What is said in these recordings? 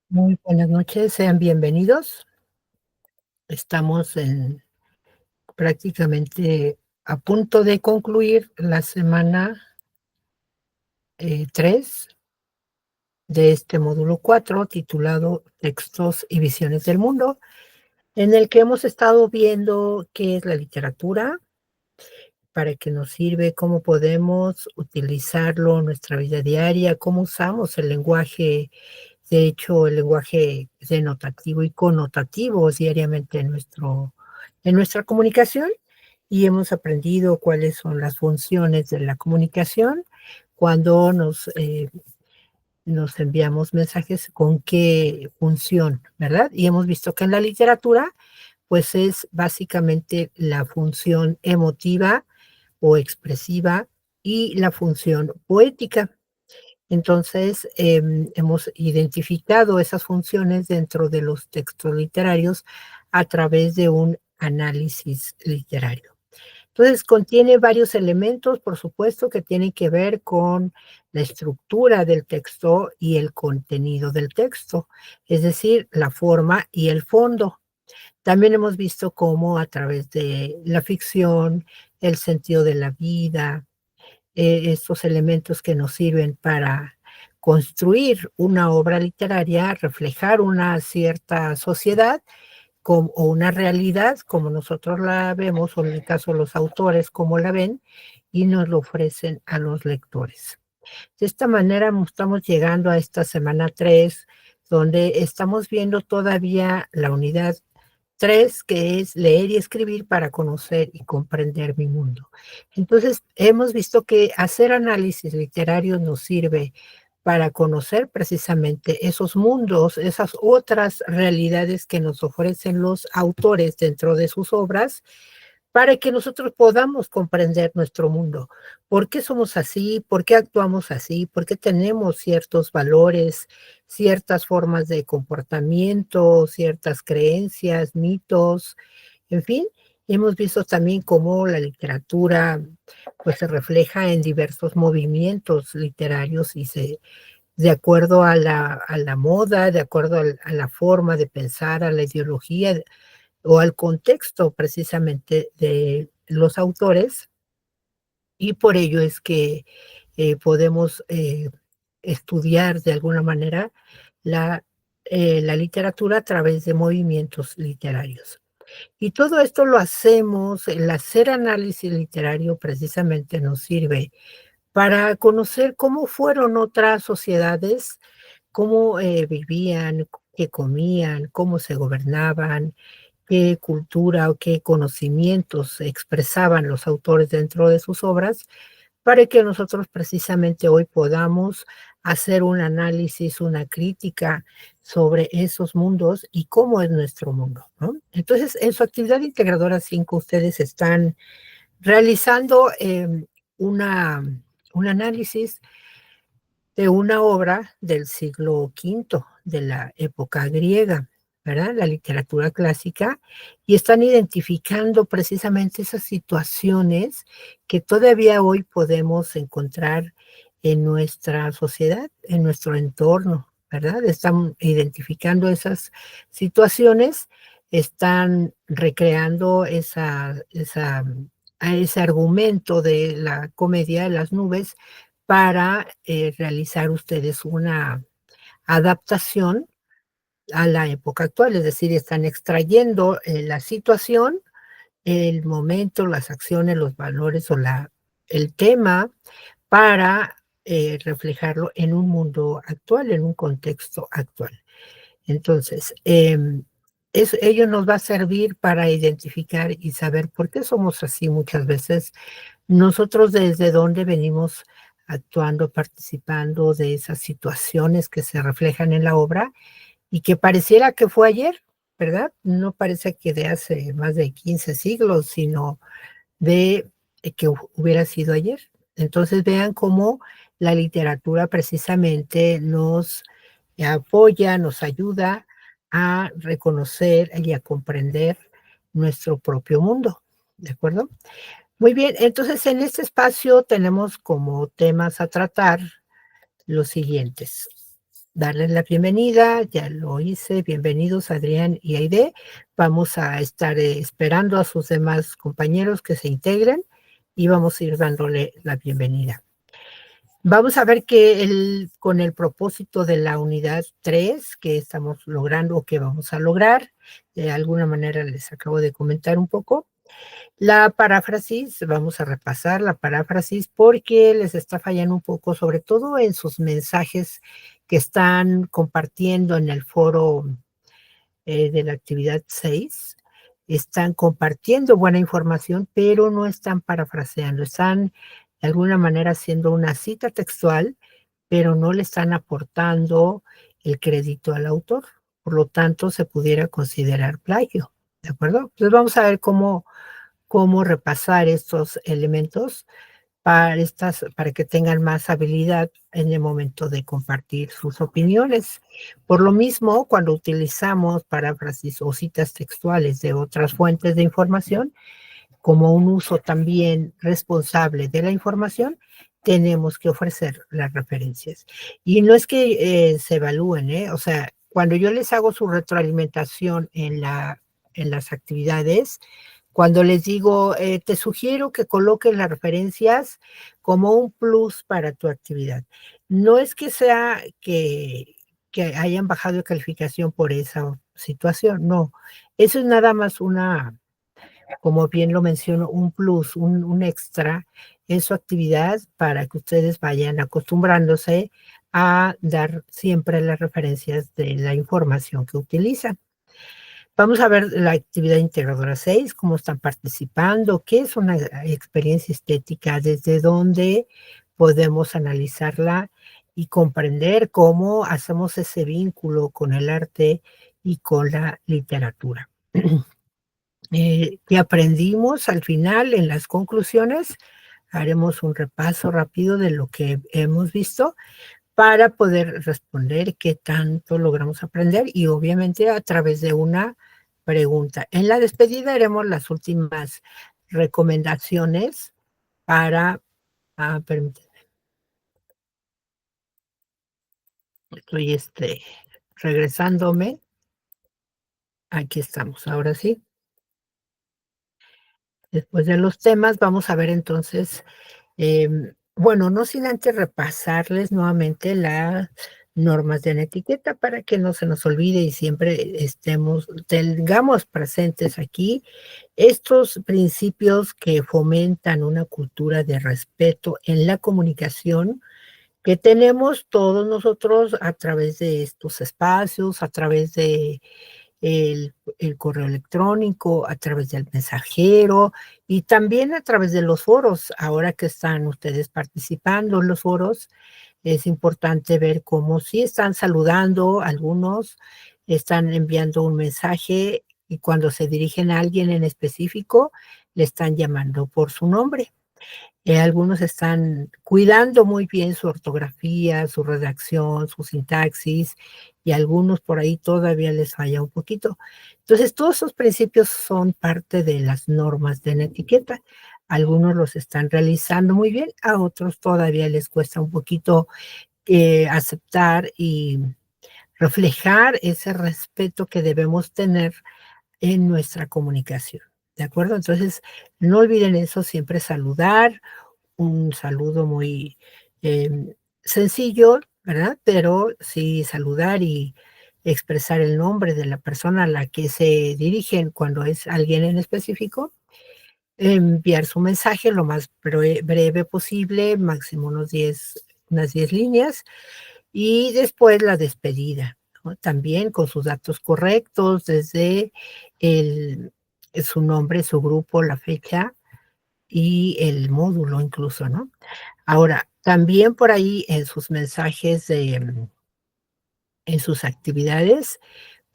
Muy buenas noches, sean bienvenidos. Estamos prácticamente a punto de concluir la semana 3 de este módulo 4 titulado Textos y visiones del mundo, en el que hemos estado viendo qué es la literatura, para qué nos sirve, cómo podemos utilizarlo en nuestra vida diaria, cómo usamos el lenguaje. De hecho, el lenguaje denotativo y connotativo diariamente en nuestra comunicación, y hemos aprendido cuáles son las funciones de la comunicación cuando nos enviamos mensajes, con qué función, ¿verdad? Y hemos visto que en la literatura, pues es básicamente la función emotiva o expresiva y la función poética. Entonces, hemos identificado esas funciones dentro de los textos literarios a través de un análisis literario. Entonces, contiene varios elementos, por supuesto, que tienen que ver con la estructura del texto y el contenido del texto, es decir, la forma y el fondo. También hemos visto cómo a través de la ficción, el sentido de la vida, estos elementos que nos sirven para construir una obra literaria, reflejar una cierta sociedad o una realidad como nosotros la vemos, o en el caso de los autores, como la ven, y nos lo ofrecen a los lectores. De esta manera estamos llegando a esta semana 3, donde estamos viendo todavía la unidad 3, que es leer y escribir para conocer y comprender mi mundo. Entonces, hemos visto que hacer análisis literario nos sirve para conocer precisamente esos mundos, esas otras realidades que nos ofrecen los autores dentro de sus obras, para que nosotros podamos comprender nuestro mundo. ¿Por qué somos así? ¿Por qué actuamos así? ¿Por qué tenemos ciertos valores, ciertas formas de comportamiento, ciertas creencias, mitos? En fin, hemos visto también cómo la literatura, pues, se refleja en diversos movimientos literarios de acuerdo a la moda, de acuerdo a la forma de pensar, a la ideología o al contexto precisamente de los autores, y por ello es que podemos estudiar de alguna manera la, la literatura a través de movimientos literarios. Y todo esto lo hacemos, el hacer análisis literario precisamente nos sirve para conocer cómo fueron otras sociedades, cómo vivían, qué comían, cómo se gobernaban, qué cultura o qué conocimientos expresaban los autores dentro de sus obras, para que nosotros precisamente hoy podamos hacer un análisis, una crítica sobre esos mundos y cómo es nuestro mundo, ¿no? Entonces, en su actividad integradora 5 ustedes están realizando una, un análisis de una obra del siglo V, de la época griega, ¿verdad? La literatura clásica, y están identificando precisamente esas situaciones que todavía hoy podemos encontrar en nuestra sociedad, en nuestro entorno, ¿verdad? Están identificando esas situaciones, están recreando a ese argumento de la comedia de las nubes para realizar ustedes una adaptación a la época actual, es decir, están extrayendo la situación, el momento, las acciones, los valores o el tema para reflejarlo en un mundo actual, en un contexto actual. Entonces, ello nos va a servir para identificar y saber por qué somos así muchas veces nosotros, desde dónde venimos actuando, participando de esas situaciones que se reflejan en la obra y que pareciera que fue ayer, ¿verdad? No parece que de hace más de 15 siglos, sino de que hubiera sido ayer. Entonces vean cómo la literatura precisamente nos apoya, nos ayuda a reconocer y a comprender nuestro propio mundo, ¿de acuerdo? Muy bien, entonces en este espacio tenemos como temas a tratar los siguientes. darles la bienvenida, ya lo hice, bienvenidos Adrián y Aide. Vamos a estar esperando a sus demás compañeros que se integren y vamos a ir dándole la bienvenida. Vamos a ver que con el propósito de la unidad 3 que estamos logrando o que vamos a lograr, de alguna manera les acabo de comentar un poco, la paráfrasis, vamos a repasar la paráfrasis porque les está fallando un poco, sobre todo en sus mensajes que están compartiendo en el foro de la actividad 6. Están compartiendo buena información, pero no están parafraseando, están de alguna manera haciendo una cita textual, pero no le están aportando el crédito al autor. Por lo tanto, se pudiera considerar plagio, ¿de acuerdo? Entonces vamos a ver cómo repasar estos elementos para que tengan más habilidad en el momento de compartir sus opiniones. Por lo mismo, cuando utilizamos paráfrasis o citas textuales de otras fuentes de información, como un uso también responsable de la información, tenemos que ofrecer las referencias. Y no es que se evalúen, o sea, cuando yo les hago su retroalimentación en las actividades, cuando les digo, te sugiero que coloques las referencias como un plus para tu actividad. No es que sea que hayan bajado de calificación por esa situación, no. Eso es nada más como bien lo menciono, un plus, un extra en su actividad para que ustedes vayan acostumbrándose a dar siempre las referencias de la información que utilizan. Vamos a ver la actividad integradora 6, cómo están participando, qué es una experiencia estética, desde dónde podemos analizarla y comprender cómo hacemos ese vínculo con el arte y con la literatura. ¿Qué aprendimos al final en las conclusiones? Haremos un repaso rápido de lo que hemos visto para poder responder qué tanto logramos aprender y obviamente a través de una pregunta. En la despedida haremos las últimas recomendaciones para, permítanme, estoy regresándome. Aquí estamos, ahora sí. Después de los temas, vamos a ver entonces, bueno, no sin antes repasarles nuevamente las normas de la etiqueta para que no se nos olvide y siempre tengamos presentes aquí estos principios que fomentan una cultura de respeto en la comunicación que tenemos todos nosotros a través de estos espacios, a través de el correo electrónico, a través del mensajero y también a través de los foros. Ahora que están ustedes participando en los foros, es importante ver cómo sí están saludando, algunos están enviando un mensaje y cuando se dirigen a alguien en específico, le están llamando por su nombre. Algunos están cuidando muy bien su ortografía, su redacción, su sintaxis, y algunos por ahí todavía les falla un poquito. Entonces, todos esos principios son parte de las normas de la etiqueta. Algunos los están realizando muy bien, a otros todavía les cuesta un poquito aceptar y reflejar ese respeto que debemos tener en nuestra comunicación. ¿De acuerdo? Entonces, no olviden eso, siempre saludar, un saludo muy sencillo, ¿verdad? Pero sí saludar y expresar el nombre de la persona a la que se dirigen cuando es alguien en específico, enviar su mensaje lo más breve posible, máximo unas 10 líneas, y después la despedida, ¿no? También con sus datos correctos, desde el, su nombre, su grupo, la fecha y el módulo incluso, ¿no? Ahora, también por ahí en sus mensajes en sus actividades,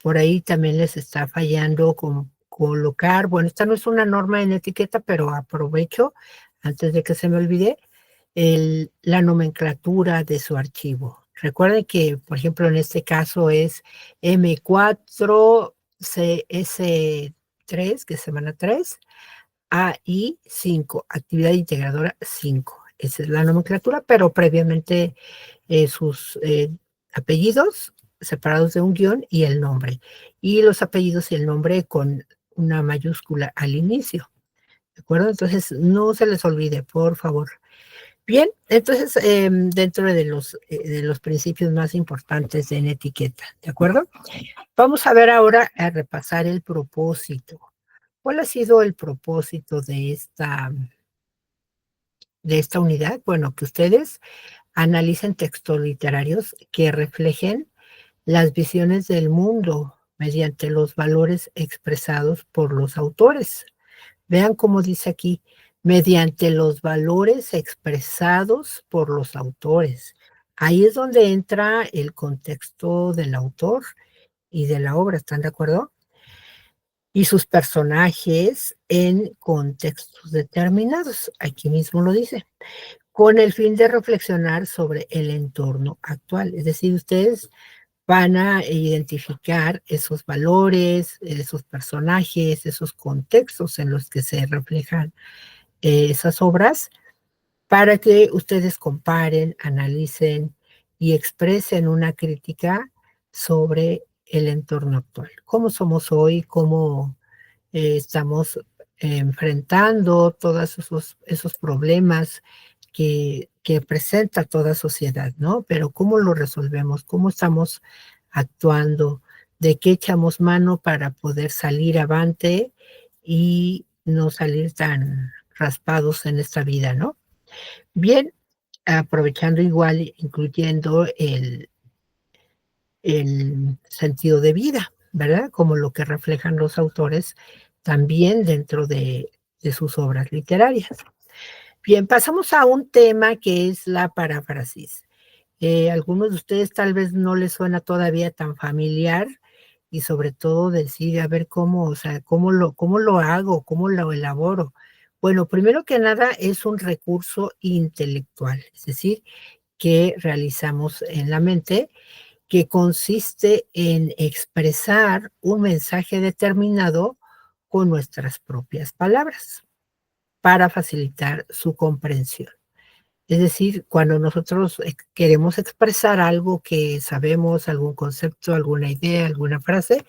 por ahí también les está fallando con colocar, bueno, esta no es una norma en etiqueta, pero aprovecho, antes de que se me olvide, la nomenclatura de su archivo. Recuerden que, por ejemplo, en este caso es M4CS3, que es semana 3, AI5, actividad integradora 5. Esa es la nomenclatura, pero previamente sus apellidos separados de un guión y el nombre. Y los apellidos y el nombre con una mayúscula al inicio, ¿de acuerdo? Entonces, no se les olvide, por favor. Bien, entonces, dentro de los principios más importantes en etiqueta, ¿de acuerdo? Vamos a ver ahora a repasar el propósito. ¿Cuál ha sido el propósito de esta unidad? Bueno, que ustedes analicen textos literarios que reflejen las visiones del mundo mediante los valores expresados por los autores. Vean cómo dice aquí, mediante los valores expresados por los autores. Ahí es donde entra el contexto del autor y de la obra, ¿están de acuerdo? Y sus personajes en contextos determinados. Aquí mismo lo dice, con el fin de reflexionar sobre el entorno actual. Es decir, ustedes van a identificar esos valores, esos personajes, esos contextos en los que se reflejan esas obras para que ustedes comparen, analicen y expresen una crítica sobre el entorno actual. ¿Cómo somos hoy? ¿Cómo estamos enfrentando todos esos problemas que presenta toda sociedad, ¿no? Pero ¿cómo lo resolvemos? ¿Cómo estamos actuando? ¿De qué echamos mano para poder salir avante y no salir tan raspados en esta vida, ¿no? Bien, aprovechando igual, incluyendo el sentido de vida, ¿verdad? Como lo que reflejan los autores también dentro de sus obras literarias. Bien, pasamos a un tema que es la paráfrasis. Algunos de ustedes tal vez no les suena todavía tan familiar y sobre todo decir, a ver cómo, o sea, cómo lo hago, cómo lo elaboro. Bueno, primero que nada es un recurso intelectual, es decir, que realizamos en la mente que consiste en expresar un mensaje determinado con nuestras propias palabras para facilitar su comprensión. Es decir, cuando nosotros queremos expresar algo que sabemos, algún concepto, alguna idea, alguna frase,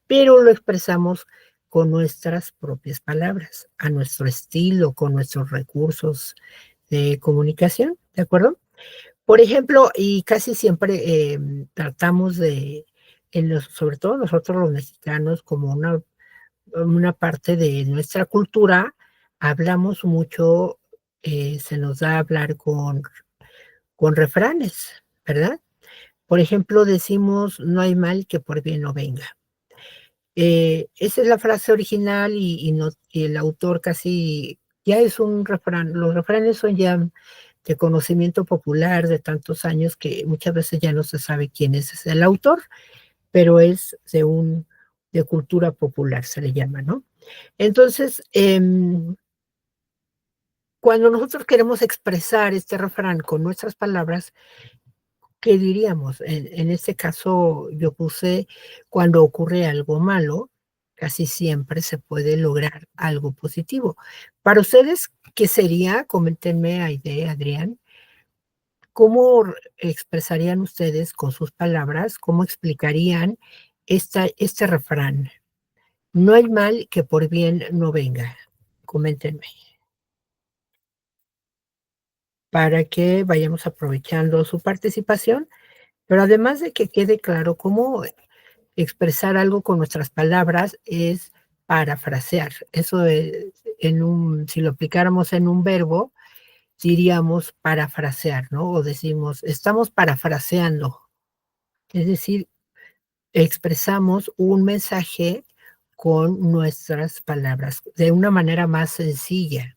pero lo expresamos con nuestras propias palabras, a nuestro estilo, con nuestros recursos de comunicación, ¿de acuerdo? Por ejemplo, y casi siempre tratamos sobre todo nosotros los mexicanos, como una parte de nuestra cultura, hablamos mucho, se nos da hablar con refranes, ¿verdad? Por ejemplo, decimos, no hay mal que por bien no venga. Esa es la frase original y el autor casi ya es un refrán. Los refranes son ya de conocimiento popular de tantos años que muchas veces ya no se sabe quién es el autor, pero es de cultura popular, se le llama, ¿no? Entonces, cuando nosotros queremos expresar este refrán con nuestras palabras, ¿qué diríamos? En este caso, yo puse, cuando ocurre algo malo, casi siempre se puede lograr algo positivo. Para ustedes, ¿qué sería? Coméntenme, Aide, Adrián, ¿cómo expresarían ustedes con sus palabras, cómo explicarían este refrán? No hay mal que por bien no venga. Coméntenme, para que vayamos aprovechando su participación, pero además de que quede claro cómo expresar algo con nuestras palabras es parafrasear. Eso es, si lo aplicáramos en un verbo, diríamos parafrasear, ¿no? O decimos, estamos parafraseando. Es decir, expresamos un mensaje con nuestras palabras de una manera más sencilla,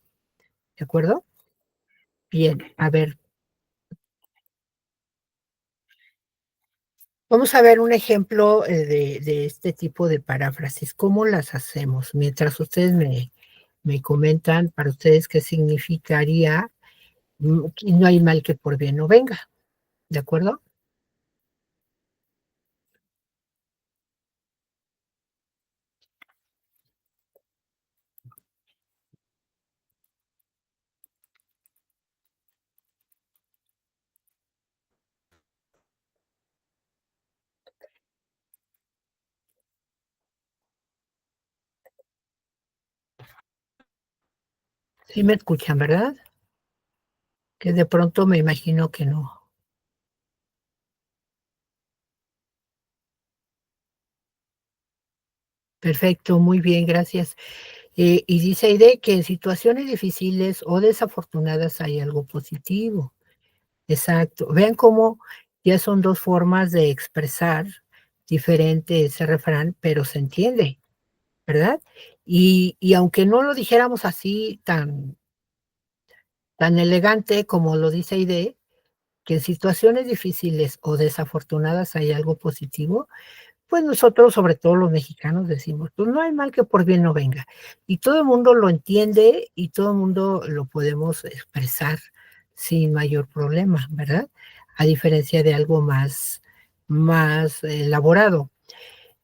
¿de acuerdo? Bien, a ver, vamos a ver un ejemplo de este tipo de paráfrasis. ¿Cómo las hacemos? Mientras ustedes me comentan para ustedes qué significaría, que no hay mal que por bien no venga, ¿de acuerdo? Sí me escuchan, ¿verdad? Que de pronto me imagino que no. Perfecto, muy bien, gracias. Y dice Aide que en situaciones difíciles o desafortunadas hay algo positivo. Exacto. Vean cómo ya son 2 formas de expresar diferente ese refrán, pero se entiende, ¿verdad? Y aunque no lo dijéramos así tan elegante como lo dice Aide, que en situaciones difíciles o desafortunadas hay algo positivo, pues nosotros, sobre todo los mexicanos, decimos, pues no hay mal que por bien no venga. Y todo el mundo lo entiende y todo el mundo lo podemos expresar sin mayor problema, ¿verdad? A diferencia de algo más elaborado.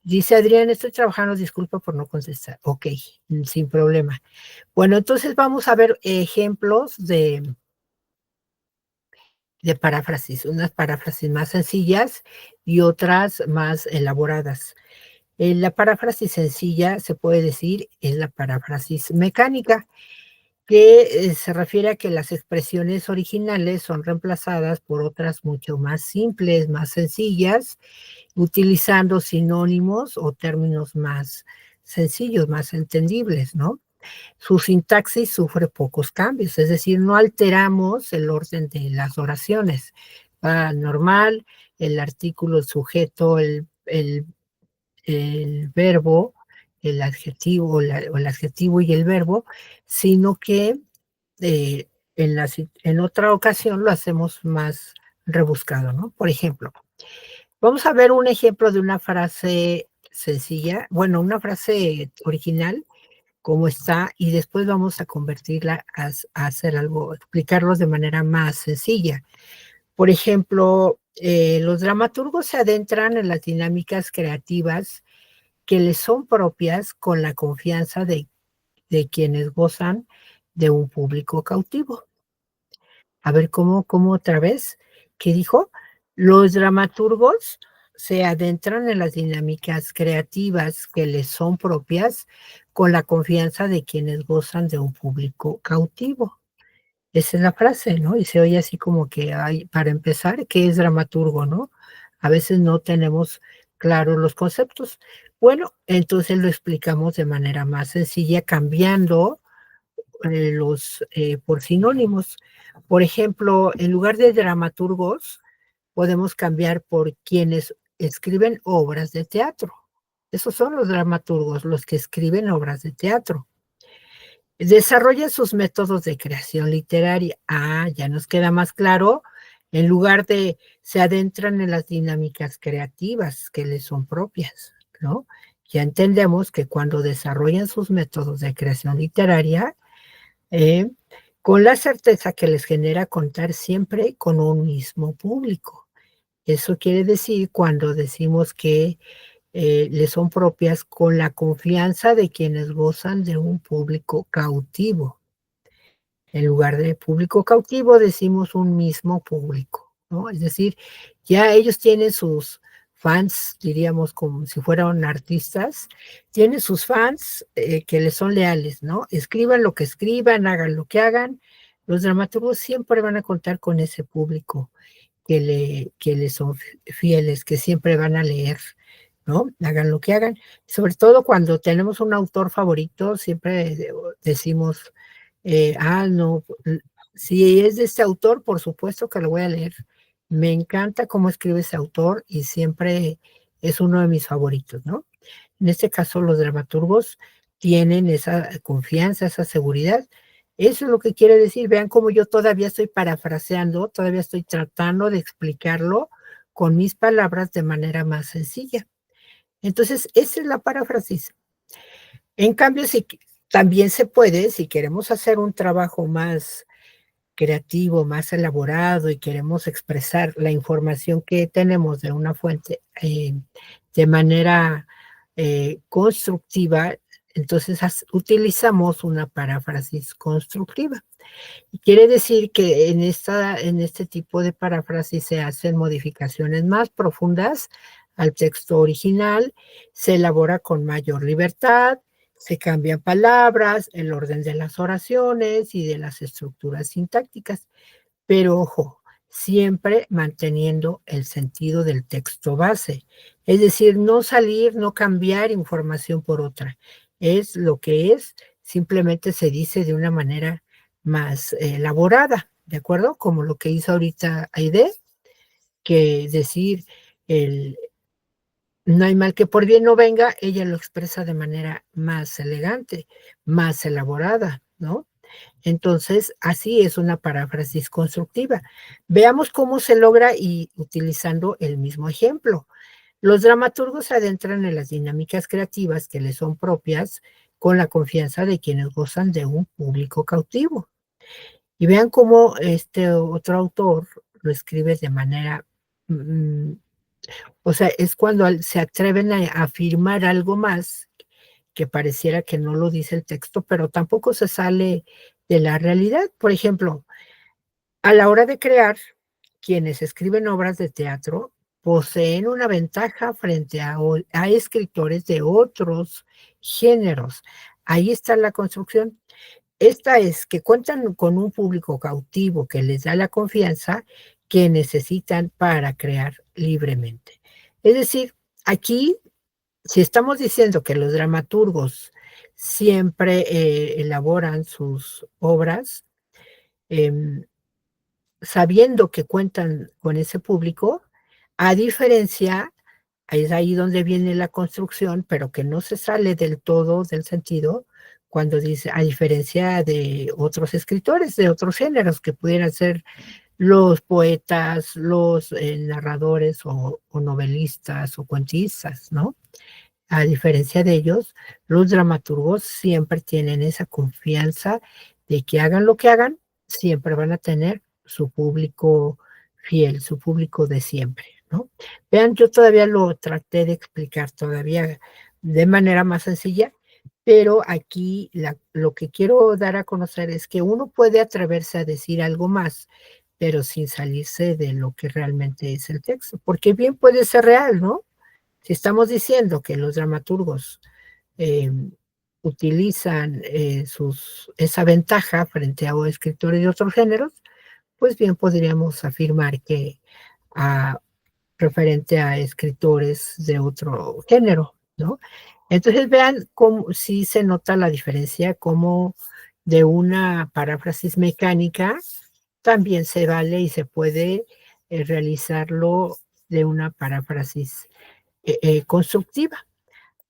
Dice Adrián, estoy trabajando, disculpa por no contestar. Ok, sin problema. Bueno, entonces vamos a ver ejemplos de paráfrasis, unas paráfrasis más sencillas y otras más elaboradas. La paráfrasis sencilla se puede decir es la paráfrasis mecánica, que se refiere a que las expresiones originales son reemplazadas por otras mucho más simples, más sencillas, utilizando sinónimos o términos más sencillos, más entendibles, ¿no? Su sintaxis sufre pocos cambios, es decir, no alteramos el orden de las oraciones. Va normal, el artículo, el sujeto, el verbo, el adjetivo, o el adjetivo y el verbo, sino que eh, en otra ocasión lo hacemos más rebuscado, ¿no? Por ejemplo, vamos a ver un ejemplo de una frase sencilla, bueno, una frase original, como está, y después vamos a convertirla a hacer algo, explicarlos de manera más sencilla. Por ejemplo, los dramaturgos se adentran en las dinámicas creativas que les son propias con la confianza de quienes gozan de un público cautivo. A ver, ¿cómo otra vez? ¿Qué dijo? Los dramaturgos se adentran en las dinámicas creativas que les son propias con la confianza de quienes gozan de un público cautivo. Esa es la frase, ¿no? Y se oye así como que hay, para empezar, ¿qué es dramaturgo, no? A veces no tenemos claros los conceptos. Bueno, entonces lo explicamos de manera más sencilla, cambiando por sinónimos. Por ejemplo, en lugar de dramaturgos, podemos cambiar por quienes escriben obras de teatro. Esos son los dramaturgos, los que escriben obras de teatro. Desarrolla sus métodos de creación literaria. Ah, ya nos queda más claro. En lugar de se adentran en las dinámicas creativas que les son propias, ¿no? Ya entendemos que cuando desarrollan sus métodos de creación literaria, eh, con la certeza que les genera contar siempre con un mismo público. Eso quiere decir cuando decimos que les son propias con la confianza de quienes gozan de un público cautivo. En lugar de público cautivo, decimos un mismo público, ¿no? Es decir, ya ellos tienen sus fans, diríamos como si fueran artistas, tienen sus fans que les son leales, ¿no? Escriban lo que escriban, hagan lo que hagan, los dramaturgos siempre van a contar con ese público que le son fieles, que siempre van a leer, ¿no? Hagan lo que hagan. Sobre todo cuando tenemos un autor favorito, siempre decimos, no, si es de este autor, por supuesto que lo voy a leer. Me encanta cómo escribe ese autor y siempre es uno de mis favoritos, ¿no? En este caso, los dramaturgos tienen esa confianza, esa seguridad. Eso es lo que quiere decir. Vean cómo yo todavía estoy parafraseando, todavía estoy tratando de explicarlo con mis palabras de manera más sencilla. Entonces, esa es la paráfrasis. En cambio, si también se puede, si queremos hacer un trabajo más creativo, más elaborado y queremos expresar la información que tenemos de una fuente de manera constructiva, entonces utilizamos una paráfrasis constructiva. Y quiere decir que en este tipo de paráfrasis se hacen modificaciones más profundas al texto original, se elabora con mayor libertad Se cambian palabras, el orden de las oraciones y de las estructuras sintácticas, pero ojo, siempre manteniendo el sentido del texto base. Es decir, no salir, no cambiar información por otra. Es lo que es, simplemente se dice de una manera más elaborada, ¿de acuerdo? Como lo que hizo ahorita Aide, que decir el no hay mal que por bien no venga, ella lo expresa de manera más elegante, más elaborada, ¿no? Entonces, así es una paráfrasis constructiva. Veamos cómo se logra y utilizando el mismo ejemplo. Los dramaturgos se adentran en las dinámicas creativas que les son propias con la confianza de quienes gozan de un público cautivo. Y vean cómo este otro autor lo escribe de manera o sea, es cuando se atreven a afirmar algo más que pareciera que no lo dice el texto, pero tampoco se sale de la realidad. Por ejemplo, a la hora de crear, quienes escriben obras de teatro poseen una ventaja frente a escritores de otros géneros. Ahí está la construcción. Esta es que cuentan con un público cautivo que les da la confianza que necesitan para crear libremente. Es decir, aquí, si estamos diciendo que los dramaturgos siempre elaboran sus obras em, sabiendo que cuentan con ese público, a diferencia, es ahí donde viene la construcción, pero que no se sale del todo del sentido, cuando dice, a diferencia de otros escritores de otros géneros que pudieran ser los poetas, los narradores o novelistas o cuentistas, ¿no? A diferencia de ellos, los dramaturgos siempre tienen esa confianza de que hagan lo que hagan, siempre van a tener su público fiel, su público de siempre, ¿no? Vean, yo todavía lo traté de explicar todavía de manera más sencilla, pero aquí lo que quiero dar a conocer es que uno puede atreverse a decir algo más, pero sin salirse de lo que realmente es el texto, porque bien puede ser real, ¿no? Si estamos diciendo que los dramaturgos eh, utilizan esa ventaja frente a escritores de otros géneros, pues bien podríamos afirmar que a, referente a escritores de otro género, ¿no? Entonces vean cómo sí se nota la diferencia, como de una paráfrasis mecánica también se vale y se puede realizarlo de una paráfrasis constructiva.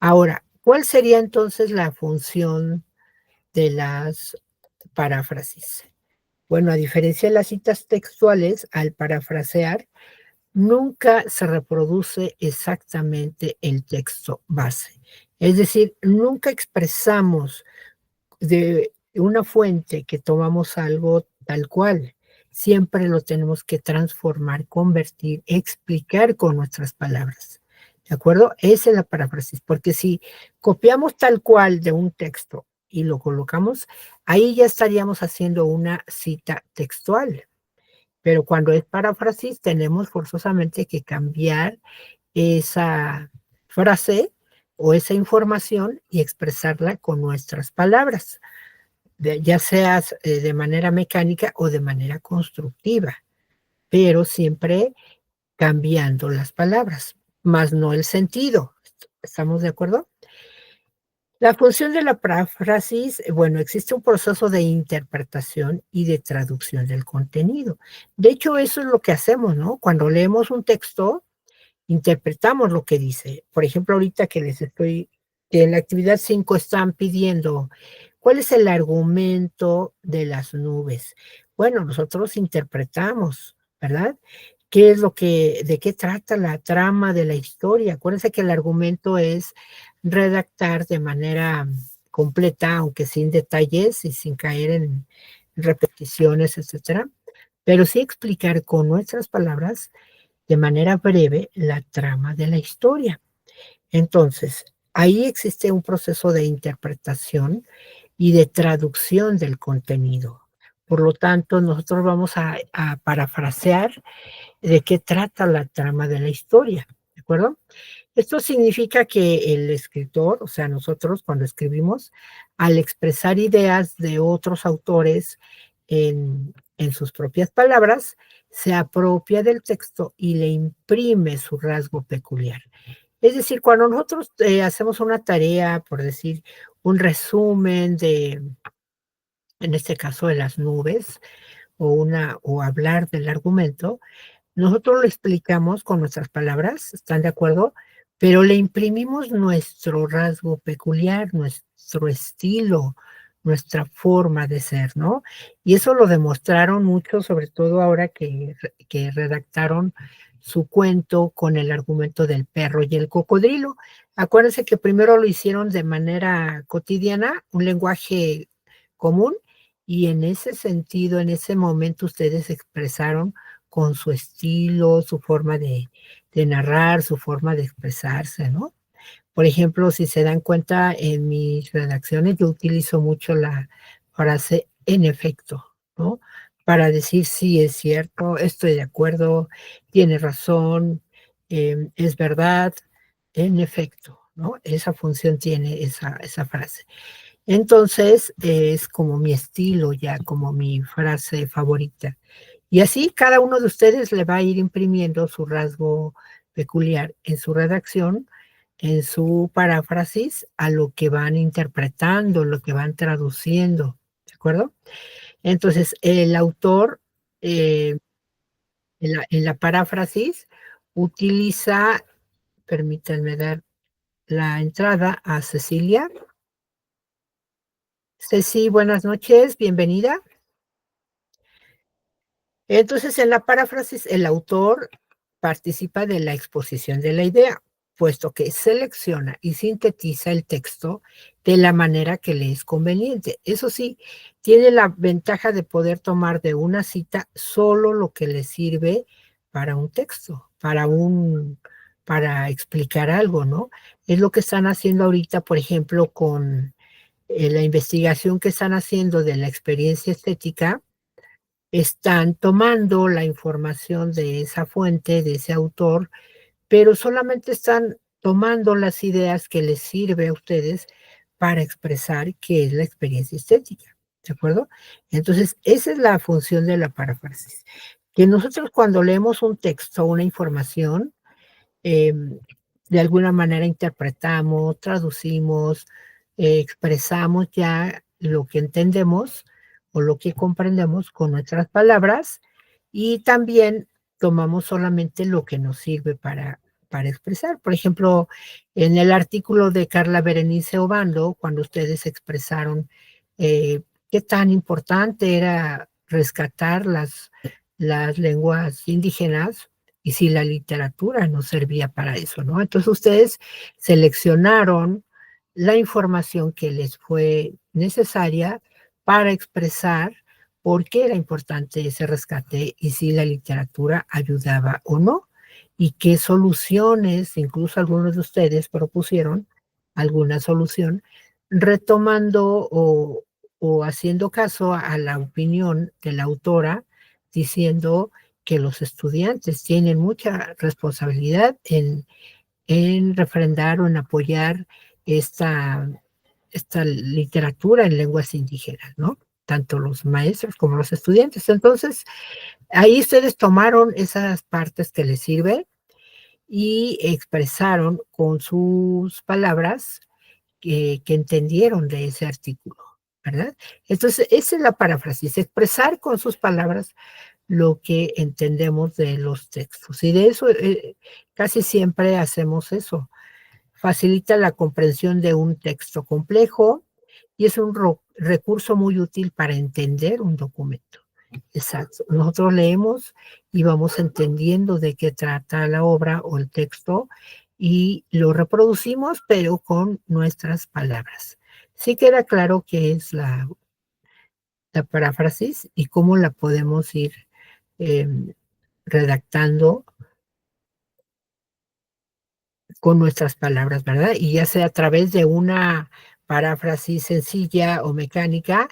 Ahora, ¿cuál sería entonces la función de las paráfrasis? Bueno, a diferencia de las citas textuales, al parafrasear, nunca se reproduce exactamente el texto base. Es decir, nunca expresamos de una fuente que tomamos algo tal cual. Siempre lo tenemos que transformar, convertir, explicar con nuestras palabras. ¿De acuerdo? Esa es la paráfrasis, porque si copiamos tal cual de un texto y lo colocamos, ahí ya estaríamos haciendo una cita textual. Pero cuando es paráfrasis, tenemos forzosamente que cambiar esa frase o esa información y expresarla con nuestras palabras ya sea de manera mecánica o de manera constructiva, pero siempre cambiando las palabras, más no el sentido. ¿Estamos de acuerdo? La función de la paráfrasis, bueno, existe un proceso de interpretación y de traducción del contenido. De hecho, eso es lo que hacemos, ¿no? Cuando leemos un texto, interpretamos lo que dice. Por ejemplo, ahorita que en la actividad 5 están pidiendo, ¿cuál es el argumento de las nubes? Bueno, nosotros interpretamos, ¿verdad? ¿Qué es de qué trata la trama de la historia? Acuérdense que el argumento es redactar de manera completa, aunque sin detalles y sin caer en repeticiones, etcétera, pero sí explicar con nuestras palabras de manera breve la trama de la historia. Entonces, ahí existe un proceso de interpretación y de traducción del contenido. Por lo tanto, nosotros vamos a parafrasear de qué trata la trama de la historia, ¿de acuerdo? Esto significa que el escritor, o sea, nosotros cuando escribimos, al expresar ideas de otros autores en sus propias palabras, se apropia del texto y le imprime su rasgo peculiar. Es decir, cuando nosotros hacemos una tarea, por decir, un resumen de, en este caso, de las nubes, o hablar del argumento, nosotros lo explicamos con nuestras palabras, ¿están de acuerdo? Pero le imprimimos nuestro rasgo peculiar, nuestro estilo, nuestra forma de ser, ¿no? Y eso lo demostraron mucho, sobre todo ahora que redactaron su cuento con el argumento del perro y el cocodrilo. Acuérdense que primero lo hicieron de manera cotidiana, un lenguaje común, y en ese sentido, en ese momento, ustedes expresaron con su estilo, su forma de narrar, su forma de expresarse, ¿no? Por ejemplo, si se dan cuenta, en mis redacciones yo utilizo mucho la frase en efecto, ¿no? Para decir sí, es cierto, estoy de acuerdo, tiene razón, es verdad, en efecto, ¿no? Esa función tiene esa frase. Entonces, es como mi estilo ya, como mi frase favorita. Y así cada uno de ustedes le va a ir imprimiendo su rasgo peculiar en su redacción, en su paráfrasis, a lo que van interpretando, lo que van traduciendo, ¿de acuerdo? Entonces, el autor, en la paráfrasis, utiliza, permítanme dar la entrada a Cecilia. Ceci, buenas noches, bienvenida. Entonces, en la paráfrasis, el autor participa de la exposición de la idea, puesto que selecciona y sintetiza el texto de la manera que le es conveniente. Eso sí, tiene la ventaja de poder tomar de una cita solo lo que le sirve para un texto, para explicar algo, ¿no? Es lo que están haciendo ahorita, por ejemplo, con la investigación que están haciendo de la experiencia estética. Están tomando la información de esa fuente, de ese autor, pero solamente están tomando las ideas que les sirve a ustedes para expresar qué es la experiencia estética, ¿de acuerdo? Entonces, esa es la función de la paráfrasis, que nosotros cuando leemos un texto, una información, em, de alguna manera interpretamos, traducimos, expresamos ya lo que entendemos o lo que comprendemos con nuestras palabras, y también tomamos solamente lo que nos sirve para expresar. Por ejemplo, en el artículo de Carla Berenice Obando, cuando ustedes expresaron qué tan importante era rescatar las lenguas indígenas, y si la literatura no servía para eso, ¿no? Entonces ustedes seleccionaron la información que les fue necesaria para expresar por qué era importante ese rescate y si la literatura ayudaba o no, y qué soluciones, incluso algunos de ustedes propusieron alguna solución, retomando o haciendo caso a la opinión de la autora, diciendo que los estudiantes tienen mucha responsabilidad en refrendar o en apoyar esta, esta literatura en lenguas indígenas, ¿no? Tanto los maestros como los estudiantes. Entonces, ahí ustedes tomaron esas partes que les sirven y expresaron con sus palabras que entendieron de ese artículo, ¿verdad? Entonces, esa es la paráfrasis, expresar con sus palabras lo que entendemos de los textos. Y de eso casi siempre hacemos eso. Facilita la comprensión de un texto complejo y es un recurso muy útil para entender un documento. Exacto. Nosotros leemos y vamos entendiendo de qué trata la obra o el texto y lo reproducimos, pero con nuestras palabras. Sí queda claro qué es la paráfrasis y cómo la podemos ir em, redactando con nuestras palabras, ¿verdad? Y ya sea a través de una paráfrasis sencilla o mecánica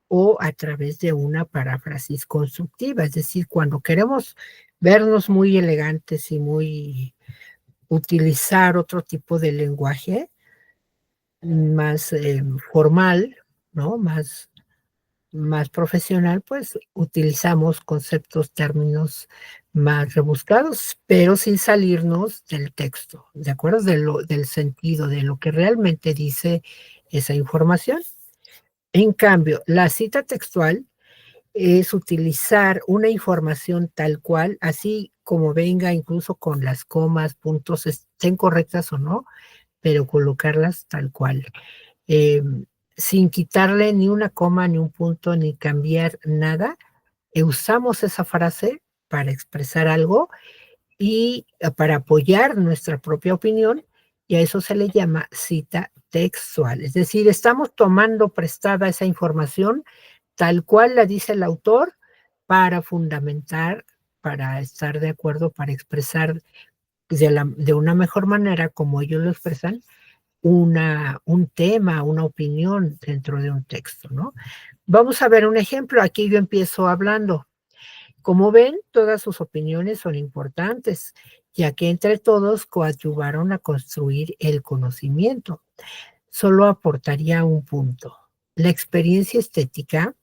o a través de una paráfrasis constructiva. Es decir, cuando queremos vernos muy elegantes y muy utilizar otro tipo de lenguaje más formal, ¿no? Más profesional, pues utilizamos conceptos, términos más rebuscados, pero sin salirnos del texto, ¿de acuerdo? Del sentido, de lo que realmente dice esa información. En cambio, la cita textual es utilizar una información tal cual, así como venga, incluso con las comas, puntos, estén correctas o no, pero colocarlas tal cual, eh, sin quitarle ni una coma, ni un punto, ni cambiar nada. Usamos esa frase para expresar algo y para apoyar nuestra propia opinión, y a eso se le llama cita textual. Es decir, estamos tomando prestada esa información tal cual la dice el autor para fundamentar, para estar de acuerdo, para expresar de una mejor manera, como ellos lo expresan, un tema, una opinión dentro de un texto, ¿no? Vamos a ver un ejemplo. Aquí yo empiezo hablando. Como ven, todas sus opiniones son importantes, ya que entre todos coadyuvaron a construir el conocimiento. Solo aportaría un punto. La experiencia estética,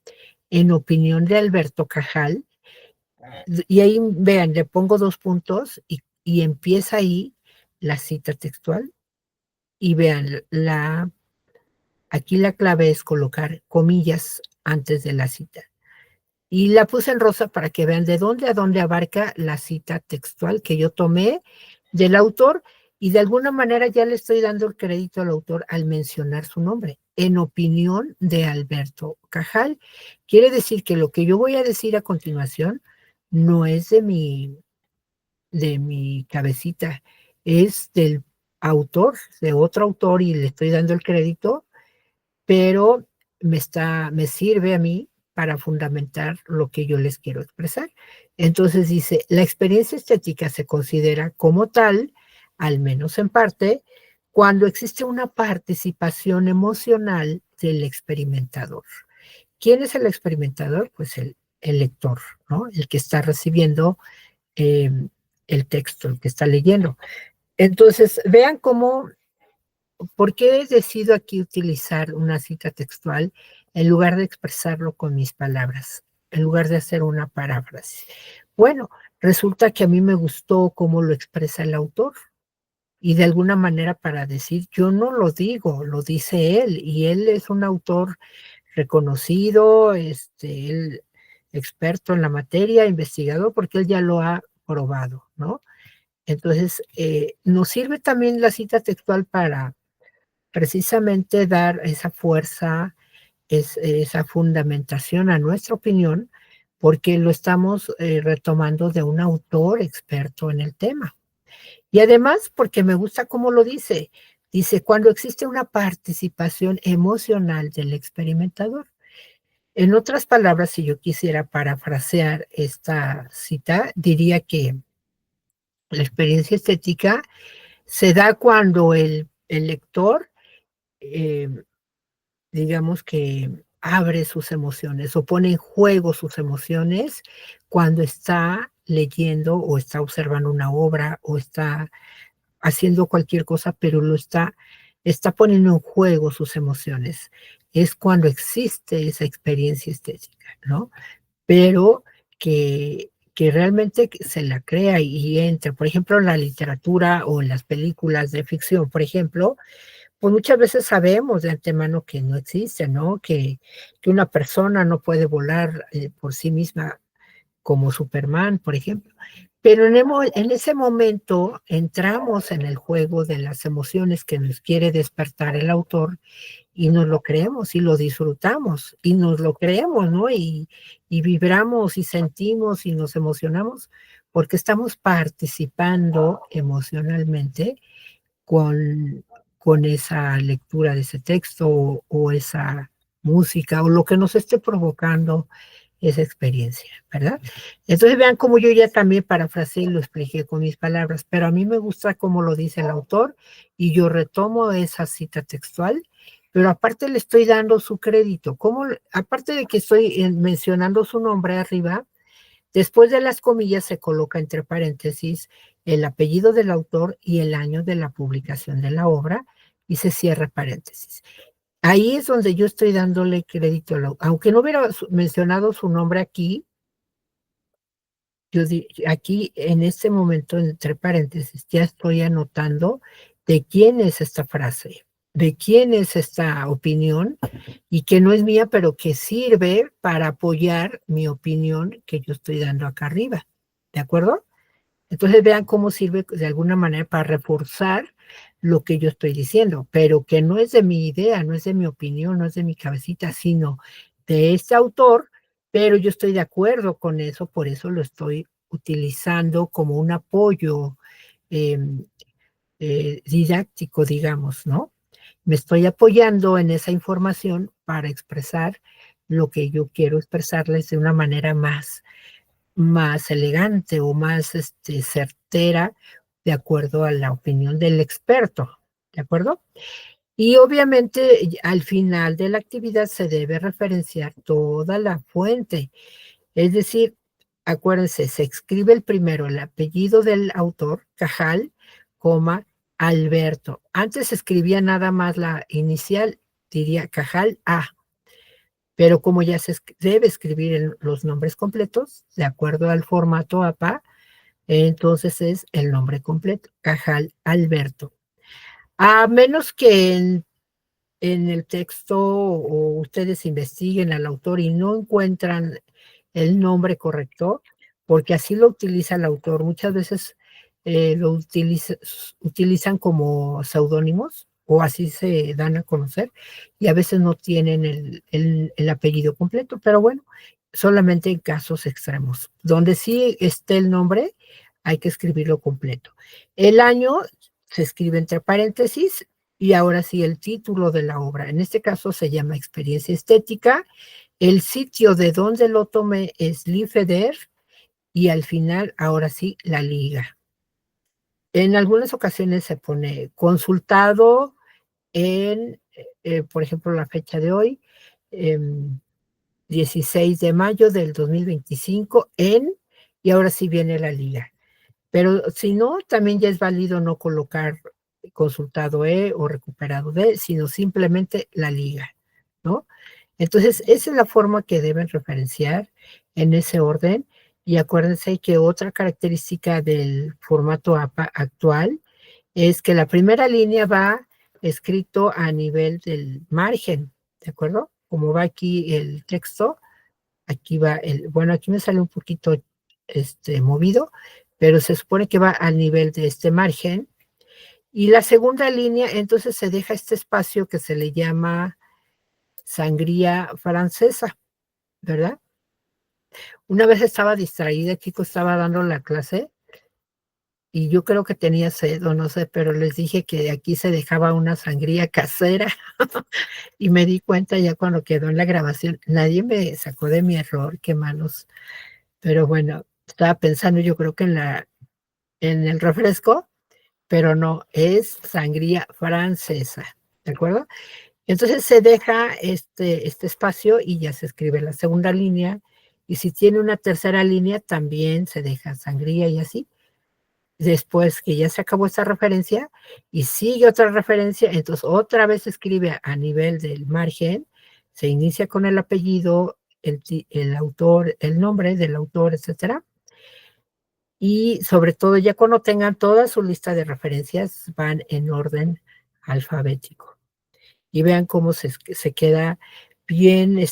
en opinión de Alberto Cajal, y ahí vean, le pongo 2 puntos y empieza ahí la cita textual, y vean, aquí la clave es colocar comillas antes de la cita. Y la puse en rosa para que vean de dónde a dónde abarca la cita textual que yo tomé del autor, y de alguna manera ya le estoy dando el crédito al autor al mencionar su nombre. En opinión de Alberto Cajal, quiere decir que lo que yo voy a decir a continuación no es de mi cabecita, es del autor, de otro autor, y le estoy dando el crédito, pero me sirve a mí para fundamentar lo que yo les quiero expresar. Entonces dice, la experiencia estética se considera como tal, al menos en parte, cuando existe una participación emocional del experimentador. ¿Quién es el experimentador? Pues el lector, ¿no? El que está recibiendo eh, el texto, el que está leyendo. Entonces, vean cómo, ¿por qué decido aquí utilizar una cita textual en lugar de expresarlo con mis palabras, en lugar de hacer una paráfrasis? Bueno, resulta que a mí me gustó cómo lo expresa el autor, y de alguna manera para decir, yo no lo digo, lo dice él, y él es un autor reconocido, él experto en la materia, investigador, porque él ya lo ha probado, ¿no? Entonces, nos sirve también la cita textual para precisamente dar esa fuerza, esa fundamentación a nuestra opinión, porque lo estamos retomando de un autor experto en el tema. Y además, porque me gusta cómo lo dice. Dice, cuando existe una participación emocional del experimentador. En otras palabras, si yo quisiera parafrasear esta cita, diría que la experiencia estética se da cuando el lector, eh, digamos que abre sus emociones o pone en juego sus emociones cuando está leyendo o está observando una obra o está haciendo cualquier cosa, pero está poniendo en juego sus emociones. Es cuando existe esa experiencia estética, ¿no? Pero que realmente se la crea y entre, por ejemplo, en la literatura o en las películas de ficción, por ejemplo, pues muchas veces sabemos de antemano que no existe, ¿no? Que una persona no puede volar por sí misma como Superman, por ejemplo. Pero en ese momento entramos en el juego de las emociones que nos quiere despertar el autor, y nos lo creemos y lo disfrutamos y nos lo creemos, ¿no? Y vibramos y sentimos y nos emocionamos porque estamos participando emocionalmente con, con esa lectura de ese texto o esa música o lo que nos esté provocando esa experiencia, ¿verdad? Entonces vean cómo yo ya también parafraseé y lo expliqué con mis palabras, pero a mí me gusta cómo lo dice el autor y yo retomo esa cita textual, pero aparte le estoy dando su crédito. ¿Cómo? Aparte de que estoy mencionando su nombre arriba, después de las comillas se coloca entre paréntesis el apellido del autor y el año de la publicación de la obra, y se cierra paréntesis. Ahí es donde yo estoy dándole crédito al autor. Aunque no hubiera mencionado su nombre aquí, aquí en este momento, entre paréntesis, ya estoy anotando de quién es esta frase, de quién es esta opinión, y que no es mía, pero que sirve para apoyar mi opinión que yo estoy dando acá arriba. ¿De acuerdo? Entonces vean cómo sirve de alguna manera para reforzar lo que yo estoy diciendo, pero que no es de mi idea, no es de mi opinión, no es de mi cabecita, sino de este autor, pero yo estoy de acuerdo con eso, por eso lo estoy utilizando como un apoyo eh, didáctico, digamos, ¿no? Me estoy apoyando en esa información para expresar lo que yo quiero expresarles de una manera más elegante o más certera, de acuerdo a la opinión del experto, ¿de acuerdo? Y obviamente al final de la actividad se debe referenciar toda la fuente, es decir, acuérdense, se escribe el primero, el apellido del autor, Cajal, coma, Alberto. Antes se escribía nada más la inicial, diría Cajal A, pero como ya se debe escribir los nombres completos, de acuerdo al formato APA, entonces es el nombre completo, Cajal Alberto. A menos que en el texto o ustedes investiguen al autor y no encuentran el nombre correcto, porque así lo utiliza el autor. Muchas veces lo utilizan como seudónimos o así se dan a conocer y a veces no tienen el apellido completo, pero bueno, solamente en casos extremos. Donde sí esté el nombre, hay que escribirlo completo. El año se escribe entre paréntesis y ahora sí el título de la obra. En este caso se llama Experiencia Estética. El sitio de donde lo tomé es Lifeder y al final, ahora sí, la liga. En algunas ocasiones se pone consultado en, por ejemplo, la fecha de hoy, 16 de mayo del 2025 y ahora sí viene la liga. Pero si no, también ya es válido no colocar consultado o recuperado sino simplemente la liga, ¿no? Entonces, esa es la forma que deben referenciar en ese orden. Y acuérdense que otra característica del formato APA actual es que la primera línea va escrito a nivel del margen, ¿de acuerdo? Como va aquí el texto, aquí va bueno, aquí me sale un poquito movido, pero se supone que va al nivel de este margen. Y la segunda línea, entonces se deja este espacio que se le llama sangría francesa, ¿verdad? Una vez estaba distraída, Kiko estaba dando la clase y yo creo que tenía sed o no sé, pero les dije que aquí se dejaba una sangría casera y me di cuenta ya cuando quedó en la grabación. Nadie me sacó de mi error, qué malos. Pero bueno, estaba pensando yo creo que en el refresco, pero no, es sangría francesa, ¿de acuerdo? Entonces se deja este espacio y ya se escribe la segunda línea, y si tiene una tercera línea también se deja sangría y así. Después que ya se acabó esta referencia y sigue otra referencia, entonces otra vez se escribe a nivel del margen, se inicia con el apellido, el autor, el nombre del autor, etcétera. Y sobre todo, ya cuando tengan toda su lista de referencias, van en orden alfabético. Y vean cómo se queda bien,